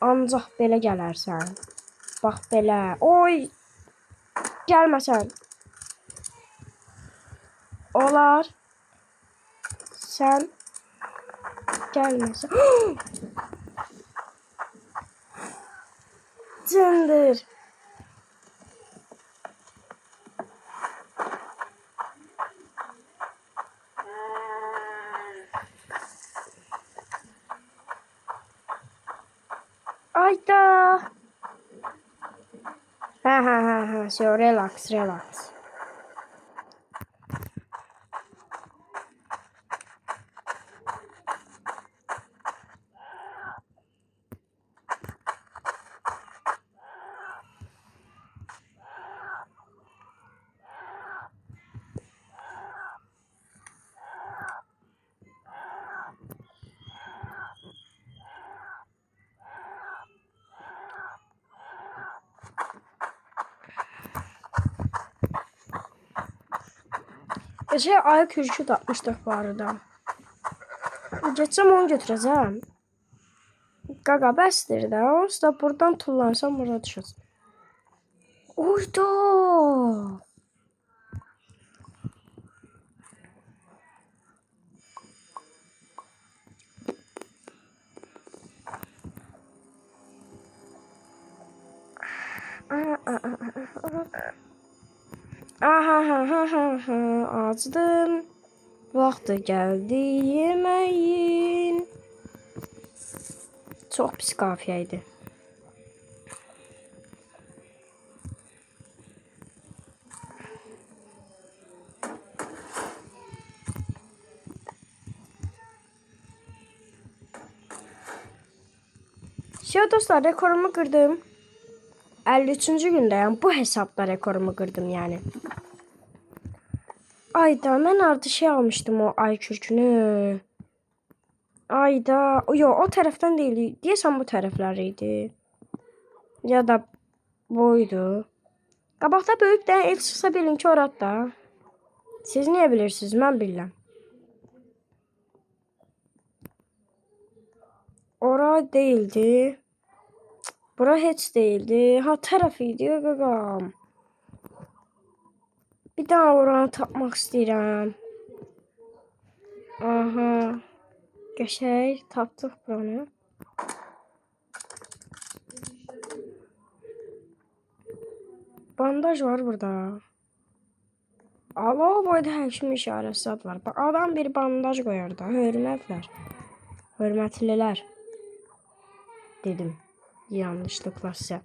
Ancaq belə gələrsən. Bax belə. Oy. Gəlməsən. Olar. Sən gəlməsən. Cındır. Ayda. Ha. So relax. Ayı kürkü de atmışdıq bu arada. Geçsəm onu götürəcəm. Qaqa bəsdir də. Onsuz da buradan tullansam burada düşəcəm. Oyda. Acdım. Vaxtı gəldi yeməyin. Çox pis qafiyə idi. Şey dostlar, rekorumu kırdım. 53. gündeyim. Bu hesapta rekorumu kırdım yani. Ayda ben artık şey almıştım o ay kürkünü. Ayda yok o taraftan değil. Deyəsən bu tərəfləriydi. Ya da buydu. Qabaqda böyük də el çıxsa bilin ki orada. Siz niyə bilirsiniz? Mən bilirəm. Ora değildi. Bura heç değildi. Ha taraf idi qaqam. Bir daha oranı tapmaq istəyirəm. Aha. Qəşəng tapdıq buranı. Bandaj var burada. Allah boyda həkim işarəsi var. Bak adam bir bandaj qoyar da. Hörmətlər. Hörmətlilər. Dedim. Yanlışlıkla sizə.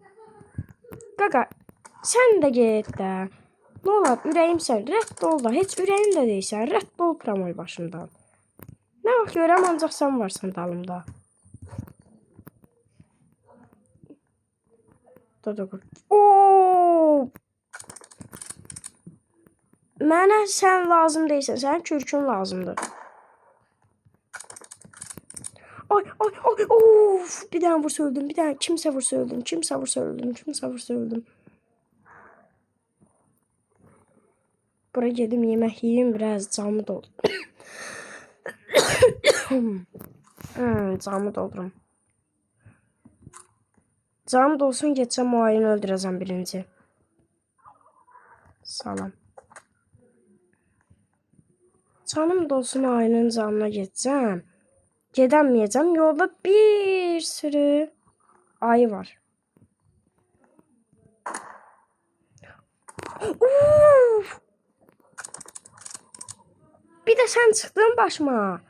Qaqa, sən də get də. Ne olar, ürəyimsən, rədd ol da. Heç ürəyim də deyilsən, rədd ol pramoy başımdan. Nə vaxt görəm, ancaq sən varsan dalımda. Ooo! Mənə sən lazım deyilsən, sənin kürkün lazımdır. Ay, ay, ay, of! Bir dənə vursa öldüm, bir dənə kimsə vursa öldüm, kimsə vursa öldüm, kimsə vursa öldüm. Buraya gedim yemək yiyeyim, biraz camı doldur. Camı doldurum. Camı dolsun, geçsem muayene öldürəcəm birinci. Salam. Canım dolsun, muayenenin camına geçsem. Gedəməyəcəm. Yolda bir sürü ayı var. Uf! Bir de sen çıktın başıma.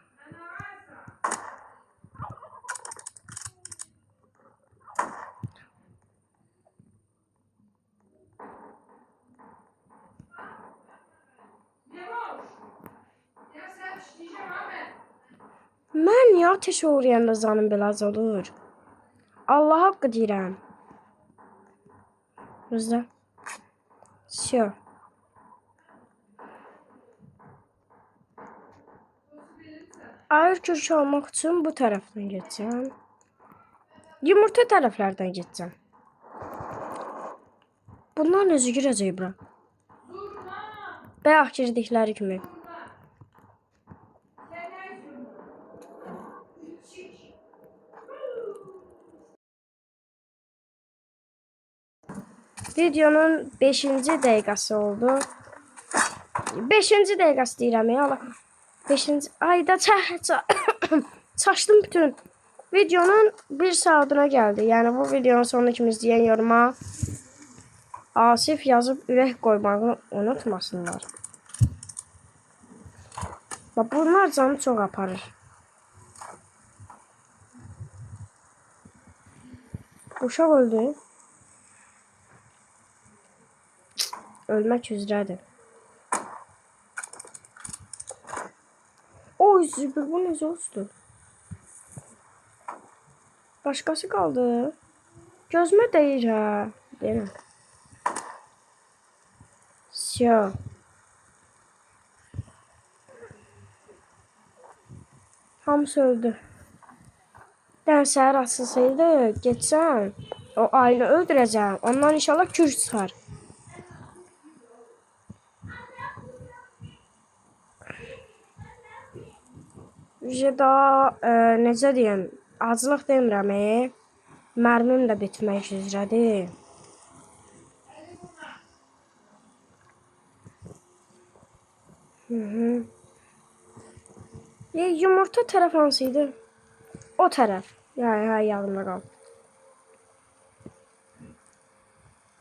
Mən ya ateşe uğrayanda canım belə az olur. Allah haqqı deyirəm. Rıza. Şey. Ayır kürkü almaq üçün bu tərəfdən geçeceğim. Yumurta tərəflərdən geçeceğim. Bunlar necə girəcək bura? Bayaq girdikləri kimi. Videonun 5-ci dəqiqəsi oldu. 5-ci dəqiqəsi deyirəm ya. 5-ci ayda çaşdım bütün. Videonun 1 saatına geldi. Yani bu videonun sonuna kimi izləyən yoruma Asif yazıb ürək qoymağı unutmasınlar. Bak bunlar canı çok aparır. Uşaq öldü. Ölmək üzrədir. Oy zübür, bu necə oldu? Başqası qaldı. Gözümə deyir ha. Deyirəm. Siyah. Hamısı öldü. Ben səhər açılsaydı, geçsəm, o ayını öldürəcəm. Ondan inşallah kürk çıxar. Daha necə deyim, acılıq demirəm, mərmim də bitmək üzrədir. Yumurta tərəf hansıydı? O tərəf. Yəni, yadımda qaldı.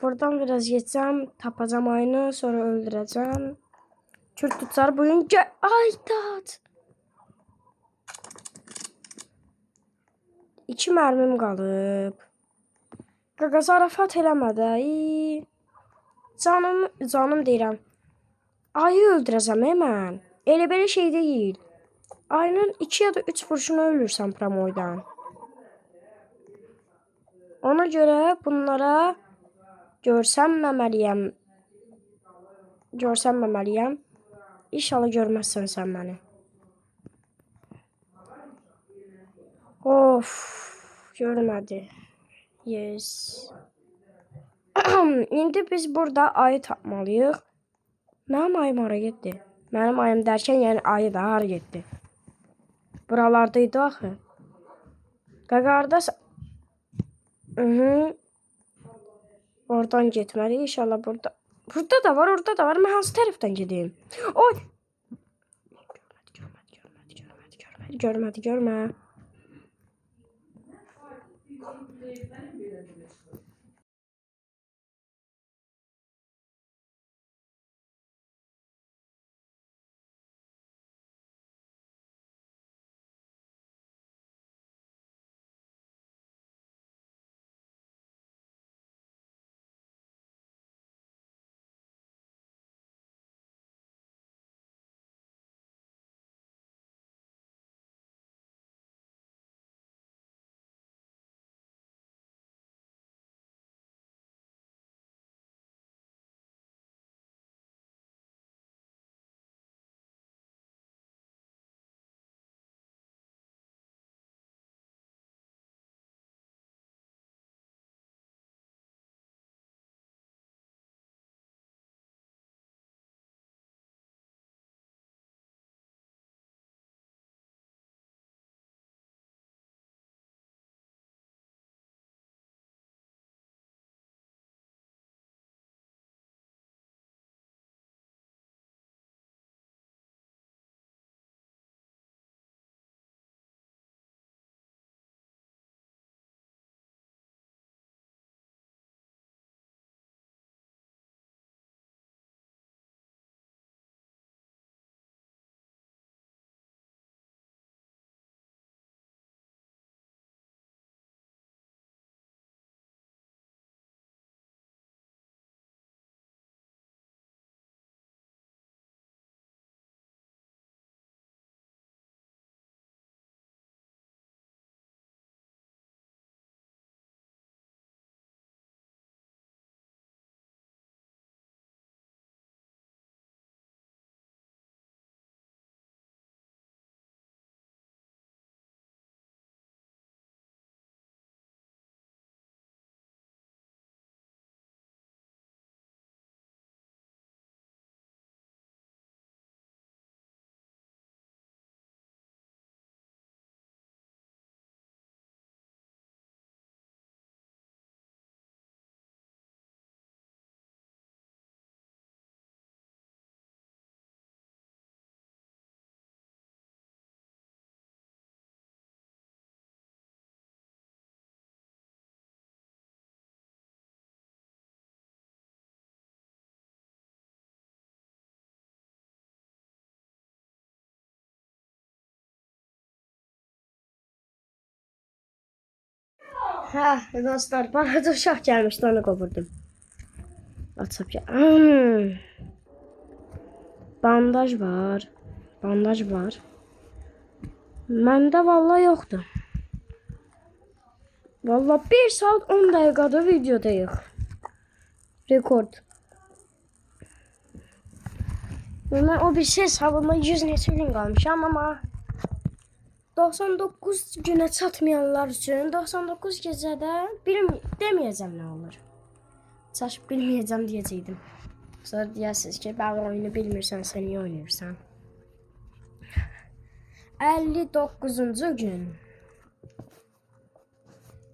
Buradan biraz geçsem tapacağım aynı, sonra öldüreceğim. Kürt tutar bugün ay tat. 2 mermim qalıb. Qaqa zarafat eləmədi. Canım deyirəm. Ayı öldürəcəm mən. Elə belə şey deyil. Ayının 2 ya da 3 vuruşuna ölürsən promoydan. Ona görə bunlara görsənməməliyəm. İnşallah görməzsən sən məni. Of, görmədi. Yes. İndi biz burada ayı tapmalıyıq. Mənim ayım hara getdi? Mənim ayım dərkən, yəni ayı da hara getdi? Buralardaydı axı. Qaqardas. Oradan getməli. İnşallah burada. Burada da var, orada da var. Mən hansı tərəfdən gedim? Oy! Görmədi. Hə, dostlar, bana da uşaq gəlmişdi, onu qovurdum. WhatsApp gəl. Bandaj var. Məndə vallahi yoxdur. Vallahi 1 saat 10 dəqiqədə videodayıq. Rekord. Mən o bir şey hesabıma 100 neçə gün qalmışam, amma 99 günə çatmayanlar üçün 99 gecədə deməyəcəm nə olur. Çaşıb bilməyəcəm deyəcəkdim. Sonra deyəsiniz ki, bəli oyunu bilmirsən, sən niyə oynayırsan? 59-cu gün.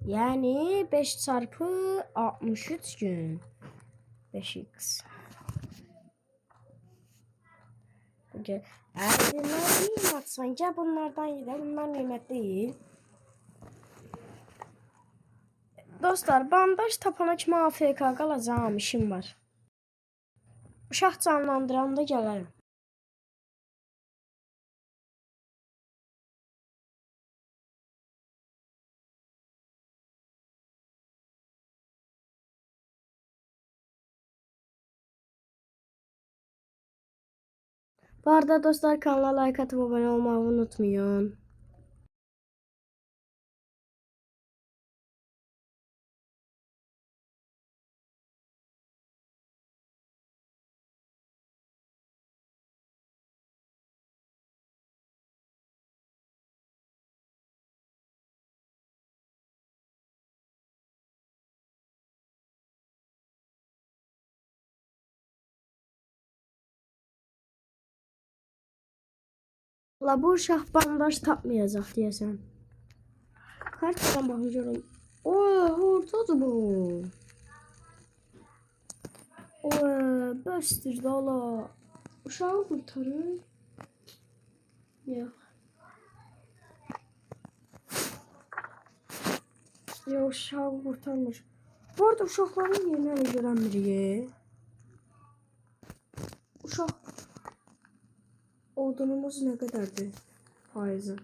Yəni 5 çarpı 63 gün. 5x. Bugün bunlar atsan ki bunlardan yine bunlar nimet değil. dostlar, bandaj tapana kimi AFK qalacağam, işim var. Uşaq canlandıranda gələrəm. Bu arada dostlar, kanala like atıp abone olmayı unutmayın. La bu uşaq bandaj tapmayacaq deyəsən. Hər tərəfdən baxıyorum. Oradadır bu. Bəsdir də ala. Uşağı qurtarır. Yox. Yox, uşağı qurtarmır. Bu arada uşaqların yerini hələ görənmirik. Uşaq odunumuz ne kadardı? Faizi.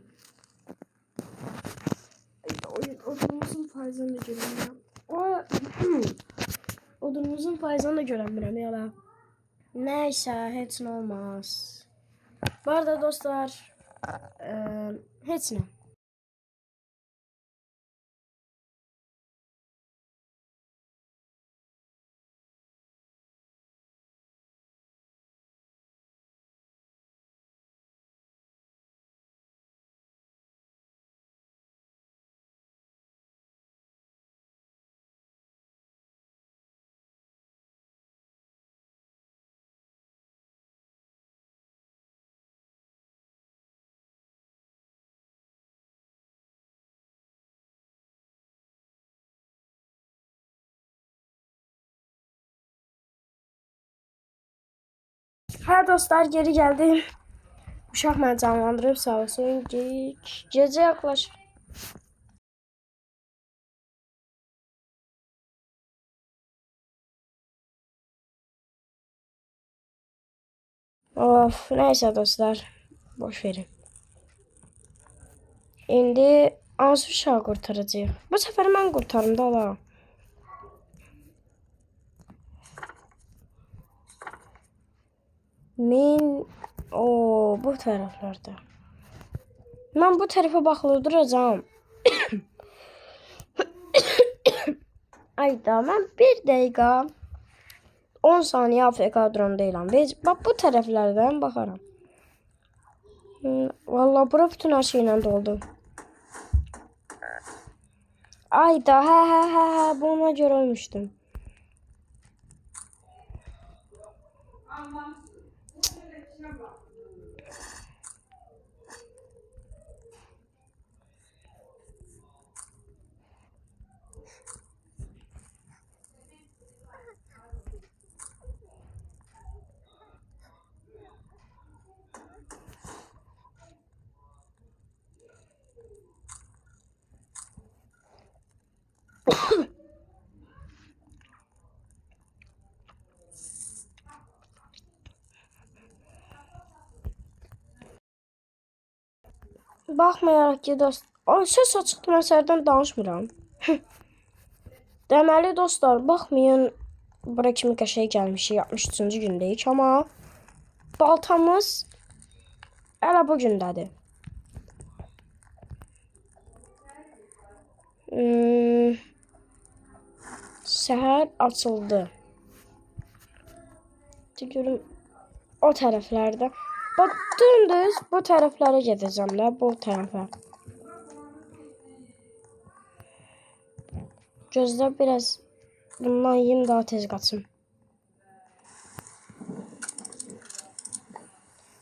Odunumuzun faizini de göremiyorum. Odunumuzun faizini de göremiyorum ya. Neyse, hiç ne olmaz. Bu arada dostlar, hiç ne. Ha dostlar, geri geldim. Uşaq məni canlandırıb, sağ olsun. Gecə yaxlaşır. Of, neyse dostlar, boş verin. İndi hansı uşağı qurtaracağıq? Bu səfər mən qurtarım da ala. Bu tərəflərdə. Mən bu tərəfə baxılıb duracağam. Ayda, mən 1 dəqiqə 10 saniyə AFK duran deyiləm. Bax, bu tərəflərdən baxaram. Vallahi bura bütün her şeylə doldu. Ayda, hə, buna görə ölmüşdüm. Baxmayaraq ki, söz açıq məsələdən danışmıram. Deməli dostlar, baxmayın, bura kimi qəşəng gəlmişik, 63-cü gündəyik, amma baltamız hələ bu gündədir. Səhər açıldı. Görüm o tərəflərdə. Bax, dümdüz bu tərəflərə gedəcəm də, bu tərəfə. Gözlə biraz bundan yiyeyim, daha tez qaçım.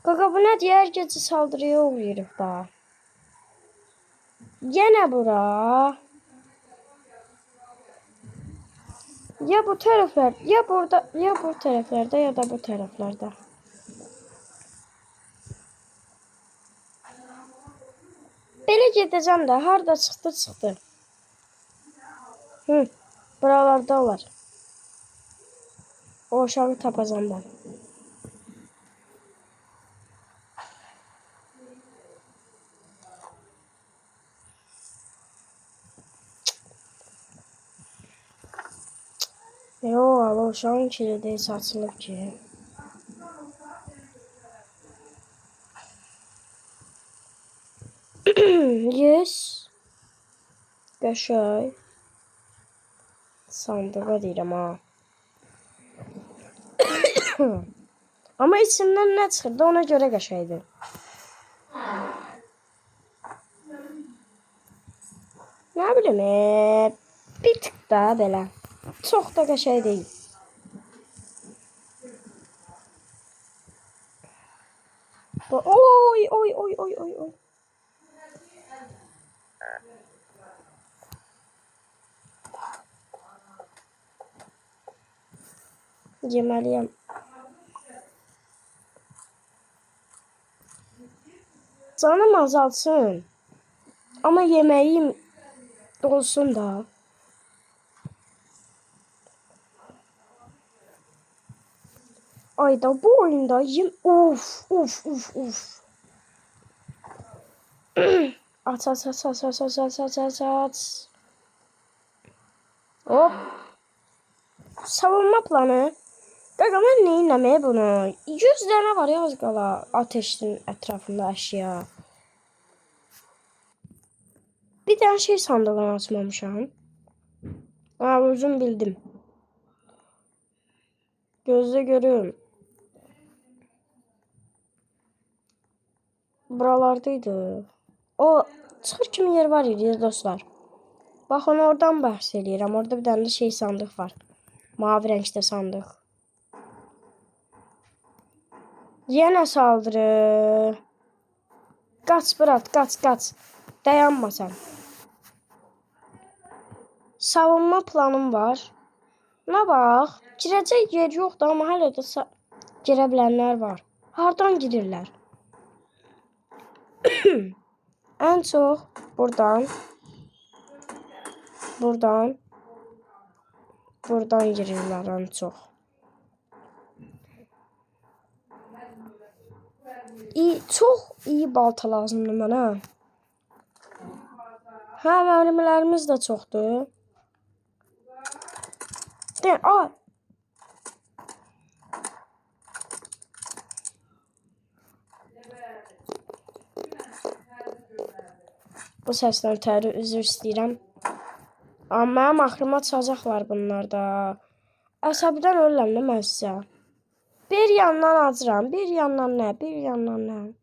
Qaqa, bu nə deyər? Gecə saldırıya uğrayırıq da. Yenə bura. Ya bu tərəflər, ya burada, ya bu tərəflərdə, ya da bu tərəflərdə. Belə gedəcəm də, harda çıxdı. Hı. Buralarda var. O uşağı tapacağım ben. Yo, o uşağın kilidi saçılıb ki. Yes. Qəşəng. Sandığa deyirəm ha. Amma içindən nə çıxırdı ona görə qəşəngdir. Nə bilim, bir tık da belə. Çox da qəşəng deyil. Oy, oy, oy, oy, oy, oy. Yeməliyəm. Canım azalsın. Amma yeməyim olsun da. Ayda bu oyunda uf. At. Hop. Savunma planı. Qaqa mən neyinləməyə bunu? 100 dənə var ya az qala ateşin ətrafında əşya. Bir dənə şey sandığını açmamışam. Özüm bildim. Gözlə görüm. Buralardaydı. O çıxır kimi yer var idi dostlar. Baxın oradan bəhs edirəm. Orada bir dənə şey sandıq var. Mavi rəngdə sandıq. Yenə saldırı. Qaç Bırat, qaç. Dayanma sən. Savunma planım var. Nə bax, girəcək yer yoxdur, amma hələ də girə bilənlər var. Hardan girirlər? Ən çox buradan girirlər ən çox. Çox iyi balta lazımdır mənə. Hə, mərmilərimiz də çoxdur. Ay. Bu səsdən təri üzr istəyirəm. Amma mənim axırıma çıxacaqlar bunlar da. Əsəbdən ölürəm də mən sizə. Bir yandan acıram, bir yandan nə?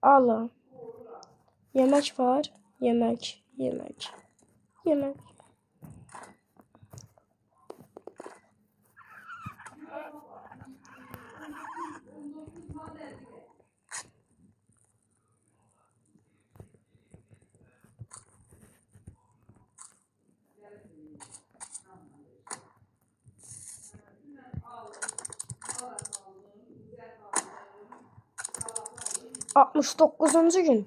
Alın. Yemək var. Yemək. 69-cu gün.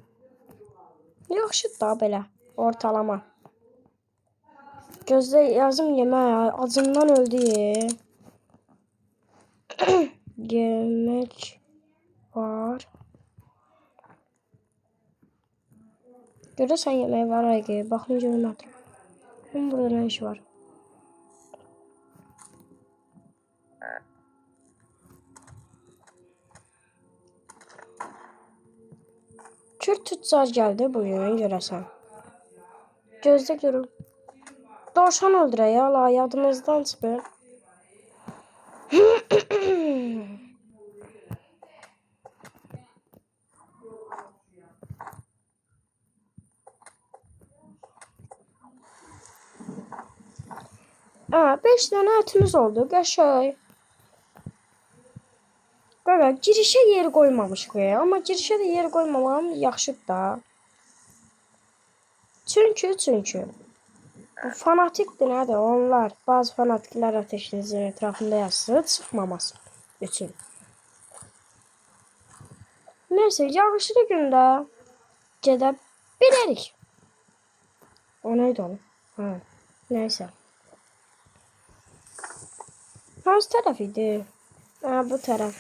Yaxşı da belə. Ortalama. Gözlə yazım yemək. Acımdan öldü. Yemək var. Görürsən yemək var ayqı. Baxın görmədim. Burada nə iş var? Kürt tüccar gəldi bugün görəsən. Gözlə görüm. Dovşan öldürək ya, la yadımızdan çıxır. Hə, 5 dənə ətimiz oldu, qəşəng. Qaqa, girişə yer qoymamışıq ya, amma girişə də yer qoymamam yaxşıdır da. Çünki bu fanatikdir nədir? Onlar, bazı fanatiklər ateşinizin ətrafında yazsın, çıxmaması üçün. Neyse, yağışlı gündə gedə bilərik. O neydi onu? Hə. Neyse. Hansı taraf idi? Ha, bu taraf.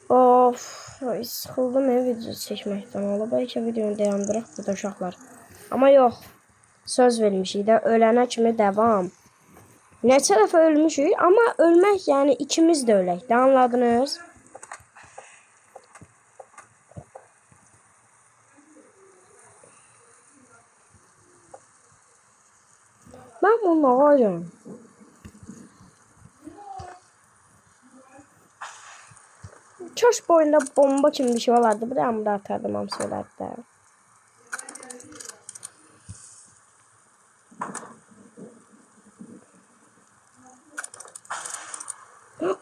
Of, sıxıldım video çəkməkdən. Ola bəlkə videonu dayandıraq burada uşaqlar. Amma yox. Söz vermişik də ölənə kimi devam. Neçə dəfə ölmüşük, amma ölmək yəni ikimiz də ölək. Də anladınız? Mən bunu ağacım. Kaş boyunda bomba kimi bir şey olardı. Bir də hamıda atardım, hamısı olardı da.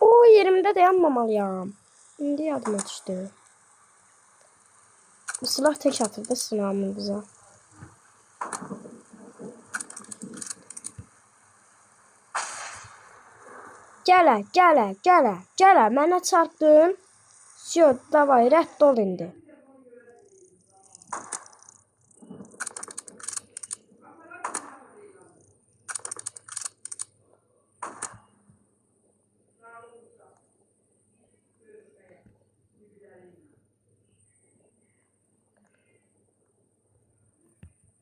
O yerimdə dayanmamalıyam. İndi yadıma düşdü. Bu silah tek atırdı sınavımıza. Gələ. Mənə çarpdın. Все, davay, rədd ol indi.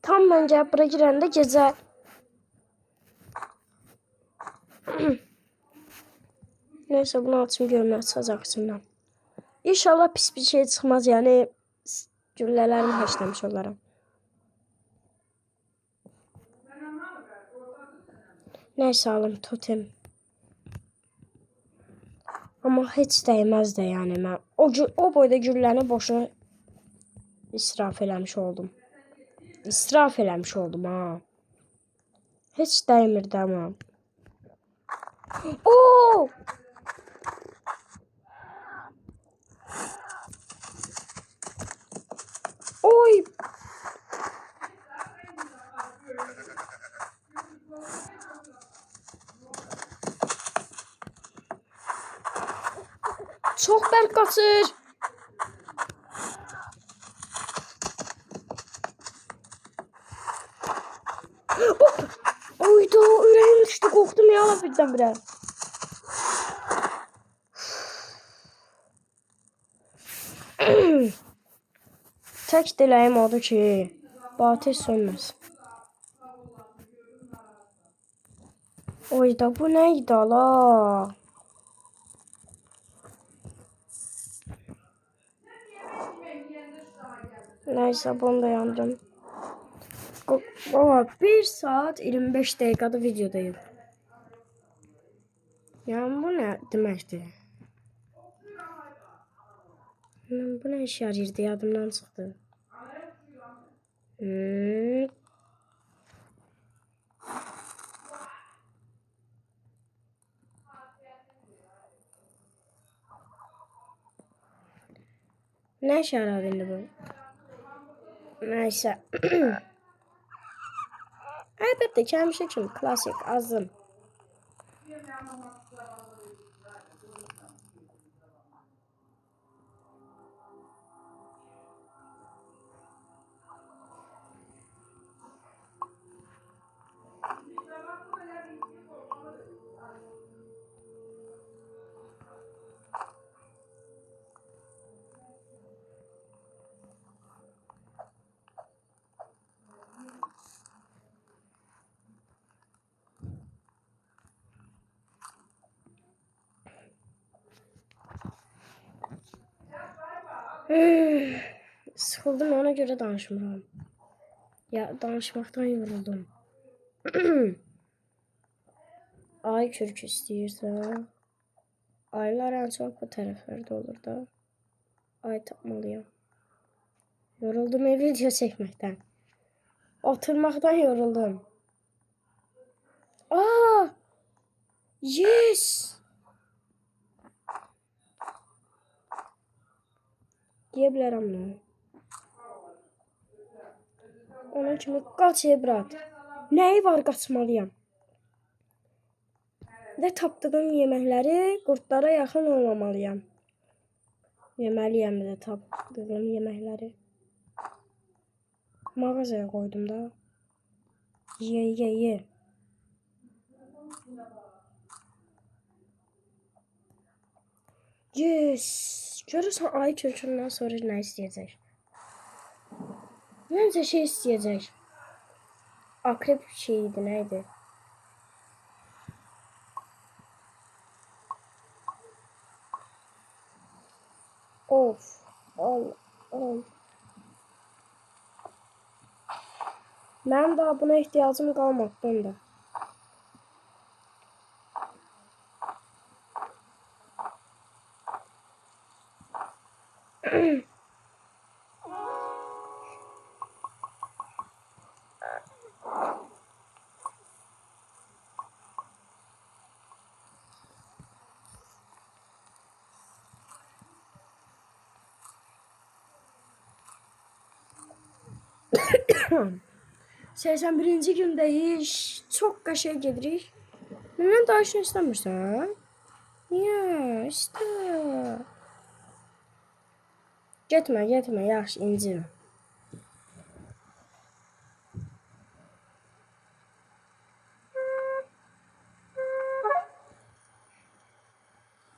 Tam mən gəlib bura girəndə gecə. Neyse bunu açım görmeye çıxacaq içindən. İnşallah pis bir şey çıxmaz, yəni güllələrimi həşləmiş olaram. Neyse alım totem. Amma heç dəyməz də yəni mən. O boyda gülləni boşuna israf eləmiş oldum. İsraf eləmiş oldum ha. Heç dəymir də amma. Oo! Oy! Çox bərk qaçır. Oydu, ürəyim düşdü, qorxdum ya birdən-birə. Tək diləyim odur ki, ateş sönməsin. Oyda bu neydi ala? Neyse bunu da yandım. Baba 1 saat 25 dakikada videodayım. Yani bu ne deməkdir? Bu ne iş yarıydı, yadımdan çıxdı. Ne iş yaradı indi bu? Neyse. Əlbəttə ki, həmişə kimi klasik azım. Sıxıldım, ona görə danışmıram. Ya danışmaqdan yoruldum. Ay kürk istəyirsə, aylar ən çox bu tərəflərdə olur da. Ay tapmalıyam. Yoruldum video çəkməkdən. Oturmaqdan yoruldum. Aa! Yes! Deyə bilərəm nə? Onun kimi qaç brat. Nəyi var qaçmalıyam? Və tapdığım yeməkləri qurtlara yaxın olmamalıyam. Yeməliyəm də tapdığım yeməkləri. Mağazaya koydum da. Ye. Yes. Görürsən ayı kökündən sonra nə istəyəcək? Məncə şey istəyəcək. Akrep şeyiydi, neydi? Of. Al. Mənim daha buna ihtiyacım qalmadı da. Seysen birinci gündeyiz. Çok kaşığa gedirik. Neden daha işini istemirsən? Niye? İşte. Getmə, yaxşı, incirəm.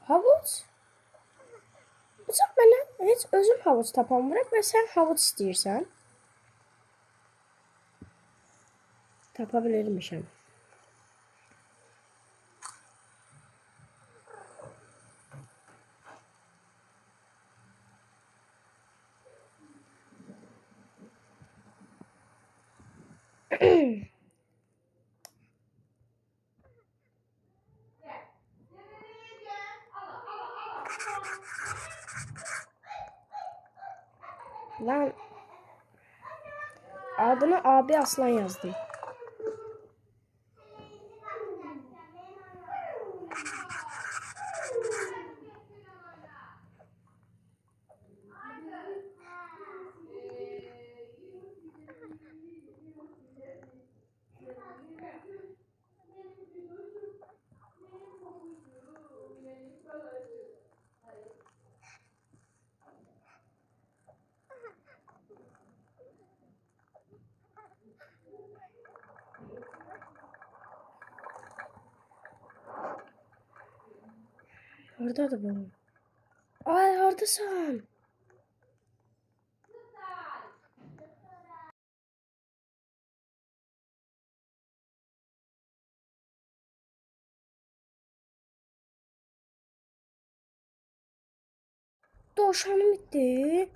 Havuç? Bıçaq mənə heç özüm havuç tapamıram və sən havuç istəyirsən. Tapa bilirmişəm. Lan adını abi Aslan yazdım. Oradadır bu. Ay oradasın. Dovşanım bitti.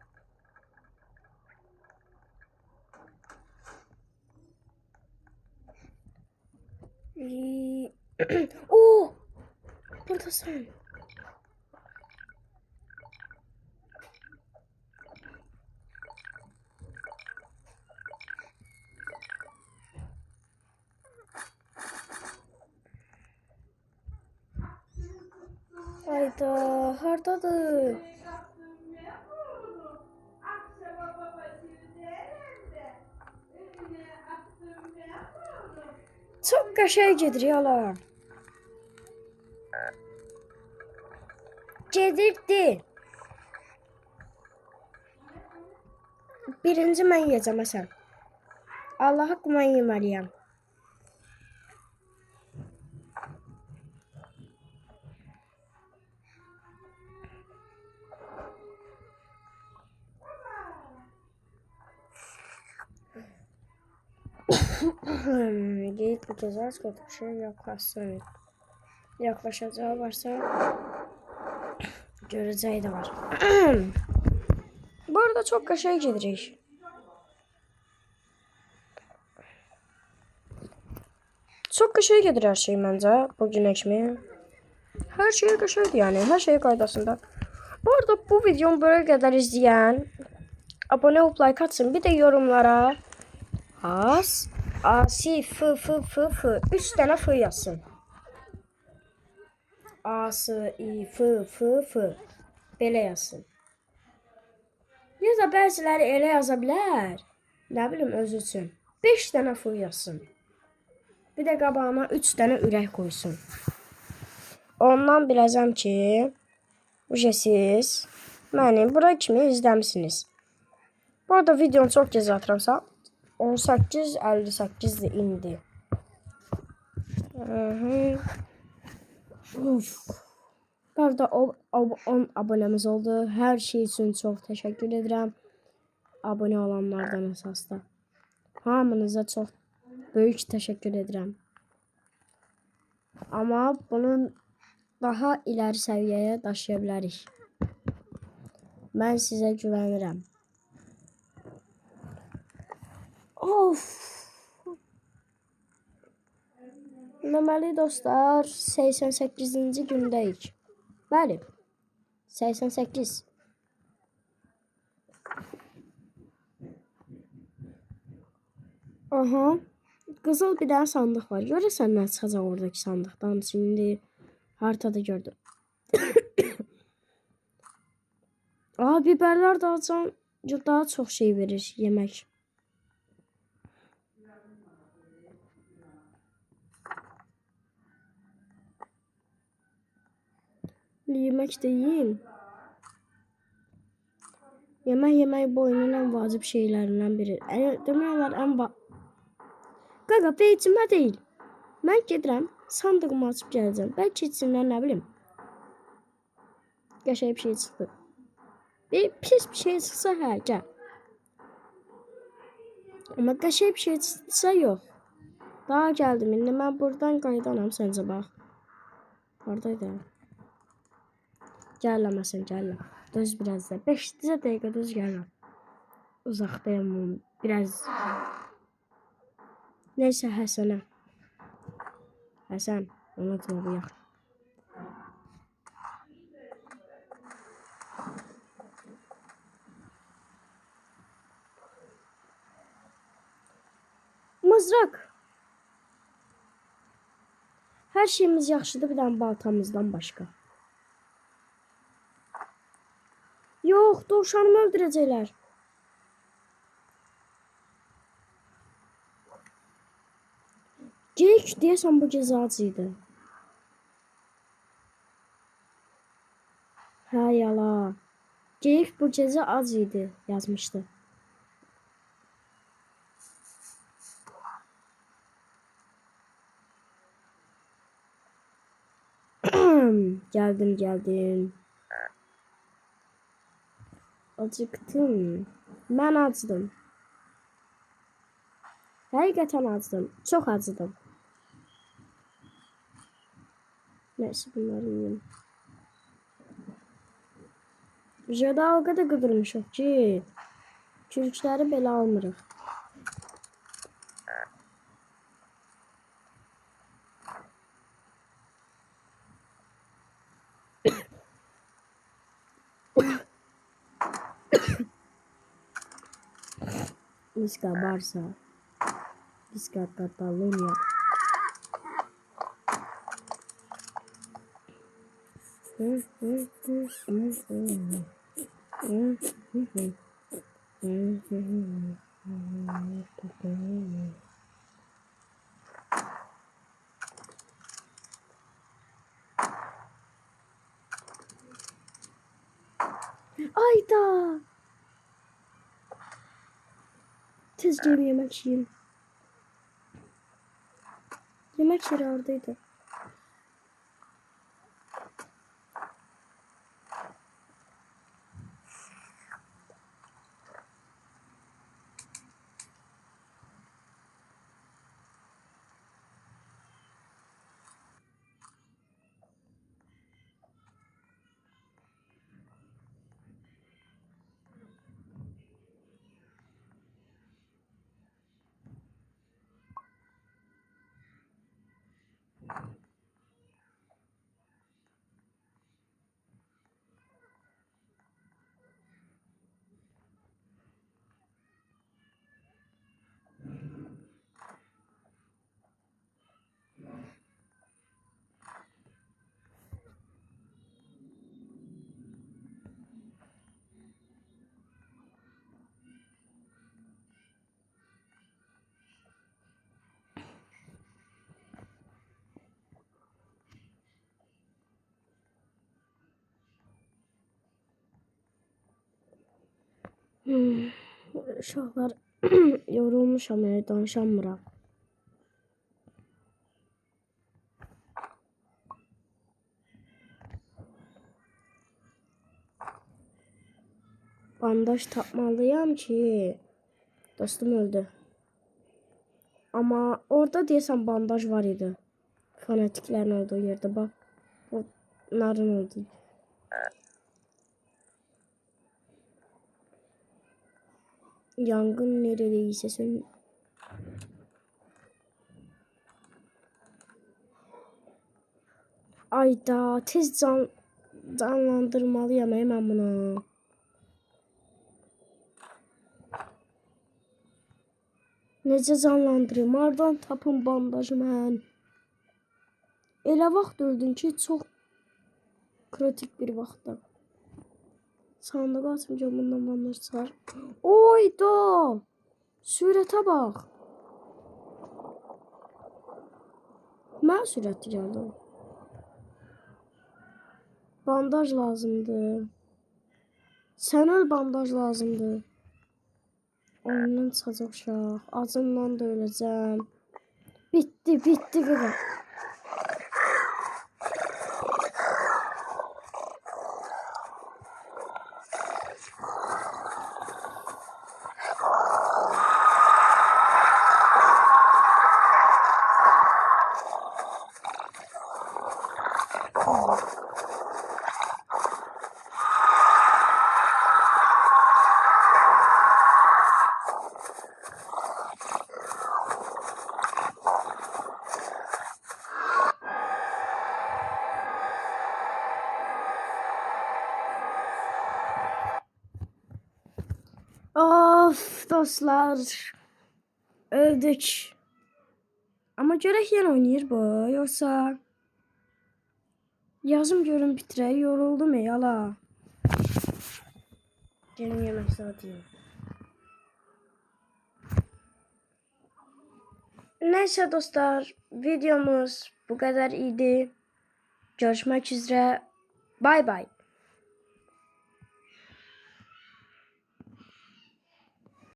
Oo, buradasın. Hayda, hardadır? Çok qəşəng gedir yalan. Gedirdi. Birinci mən yiyəcəm məsələn. Allah haqqı mən yeməliyəm. Geyik bu kez az kötü bir şey yaklaşsın. Yaklaşacağı varsa göreceği de var. Bu arada çok kaşığa gedirik. Çok kaşığa gedir her şey bence bugün ekmeği. Her şeye kaşığıydı yani. Her şey qaydasında. Bu arada bu videomu böyle kadar izleyen abone olup like atsın. Bir de yorumlara asi f 3 tane f yazsın. Asi f belə yazsın. Ya da bəziləri elə yaza bilər. Nə bilim özü üçün. 5 tane f yazsın. Bir de qabağına 3 tane ürək qoysun. Ondan biləcəm ki, siz məni bura kimi izləmisiniz. Bu arada videonu çox gec atıramsa 18:58-dir indi. Uf. Bu arada 10 abonemiz oldu. Hər şey üçün çox təşəkkür edirəm. Abone olanlardan əsasda. Hamınıza çox böyük təşəkkür edirəm. Amma bunun daha ileri səviyyəyə daşıya bilərik. Mən sizə güvənirəm. Of. Deməli dostlar, 88-ci gündəyik. Bəli. 88. Aha. Qızıl bir dənə sandıq var. Görürsən nə çıxacaq oradakı sandıqdan? Şimdi haritada gördüm. Biberlər daha çox şey verir, yemək. Yemək də yiyeyim. Yemək bu oyunun ən vacib şeylərindən biri. Demək olar ən Qaqa, vecimə deyil. Mən gedirəm, sandığımı açıb gələcəm. Bəlkə içindən nə bilim. Qəşəng bir şey çıxdı. Pis bir şey çıxsa gəl. Amma qəşəng bir şey çıxsa yox. Daha gəldim. İndi mən buradan qaydanam səncə bax. Haradaydı? Gəlməsən, gəlmə. Döz biraz da. 5 dəqiqə döz gəlməm. Uzaqdayım biraz. Neyse Həsənə. Həsən, unutma bu yaxın. Mızraq. Hər şeyimiz yaxşıdır bir dənə baltamızdan başqa. Yox, dovşanımı öldürəcəklər. Geyik deyəsən bu gecə acıydı. Hə yala. Geyik bu gecə acıydı yazmışdı. Geldim. Acıktım. Mən acıdım. Həqiqətən acıdım. Çox acıdım. Neyse bunları yiyeyim. Jada o kadar qıdırmışıq ki, çürükləri belə almırıq. Iska Barça. Iska Catalunya. Ayda. Tez gelin yemek yiyeyim. Yemek yeri oradaydı. Uşaqlar yorulmuşam, danışamıram. Bandaj tapmalıyam ki dostum öldü. Ama orada deyəsən bandaj var idi. Fanatiklərin olduğu yerde bak. Bunların olduğu. Yangın neredeyse sön. Ayda tez canlandırmalıyam mən bunu. Necə canlandırım? Hardan tapım bandajı mən? Elə vaxt öldün ki, çox kritik bir vaxtda. Sandığa atınca bundan bandaj çıxar. Oyda! Sürətə bax. Mən sürətli gəldim. Bandaj lazımdır. Sən öl, bandaj lazımdır. Oyundan çıxacaq uşaq. Acımdan da öləcəm. Bitti, bitti qədər. Of dostlar. Öldük. Ama görək yenə oynayır bu. Yoksa yazım görün bitirək. Yoruldum yala. Gelin yemek saatiyim. Neyse dostlar. Videomuz bu kadar iyiydi. Görüşmek üzere. Bay bay.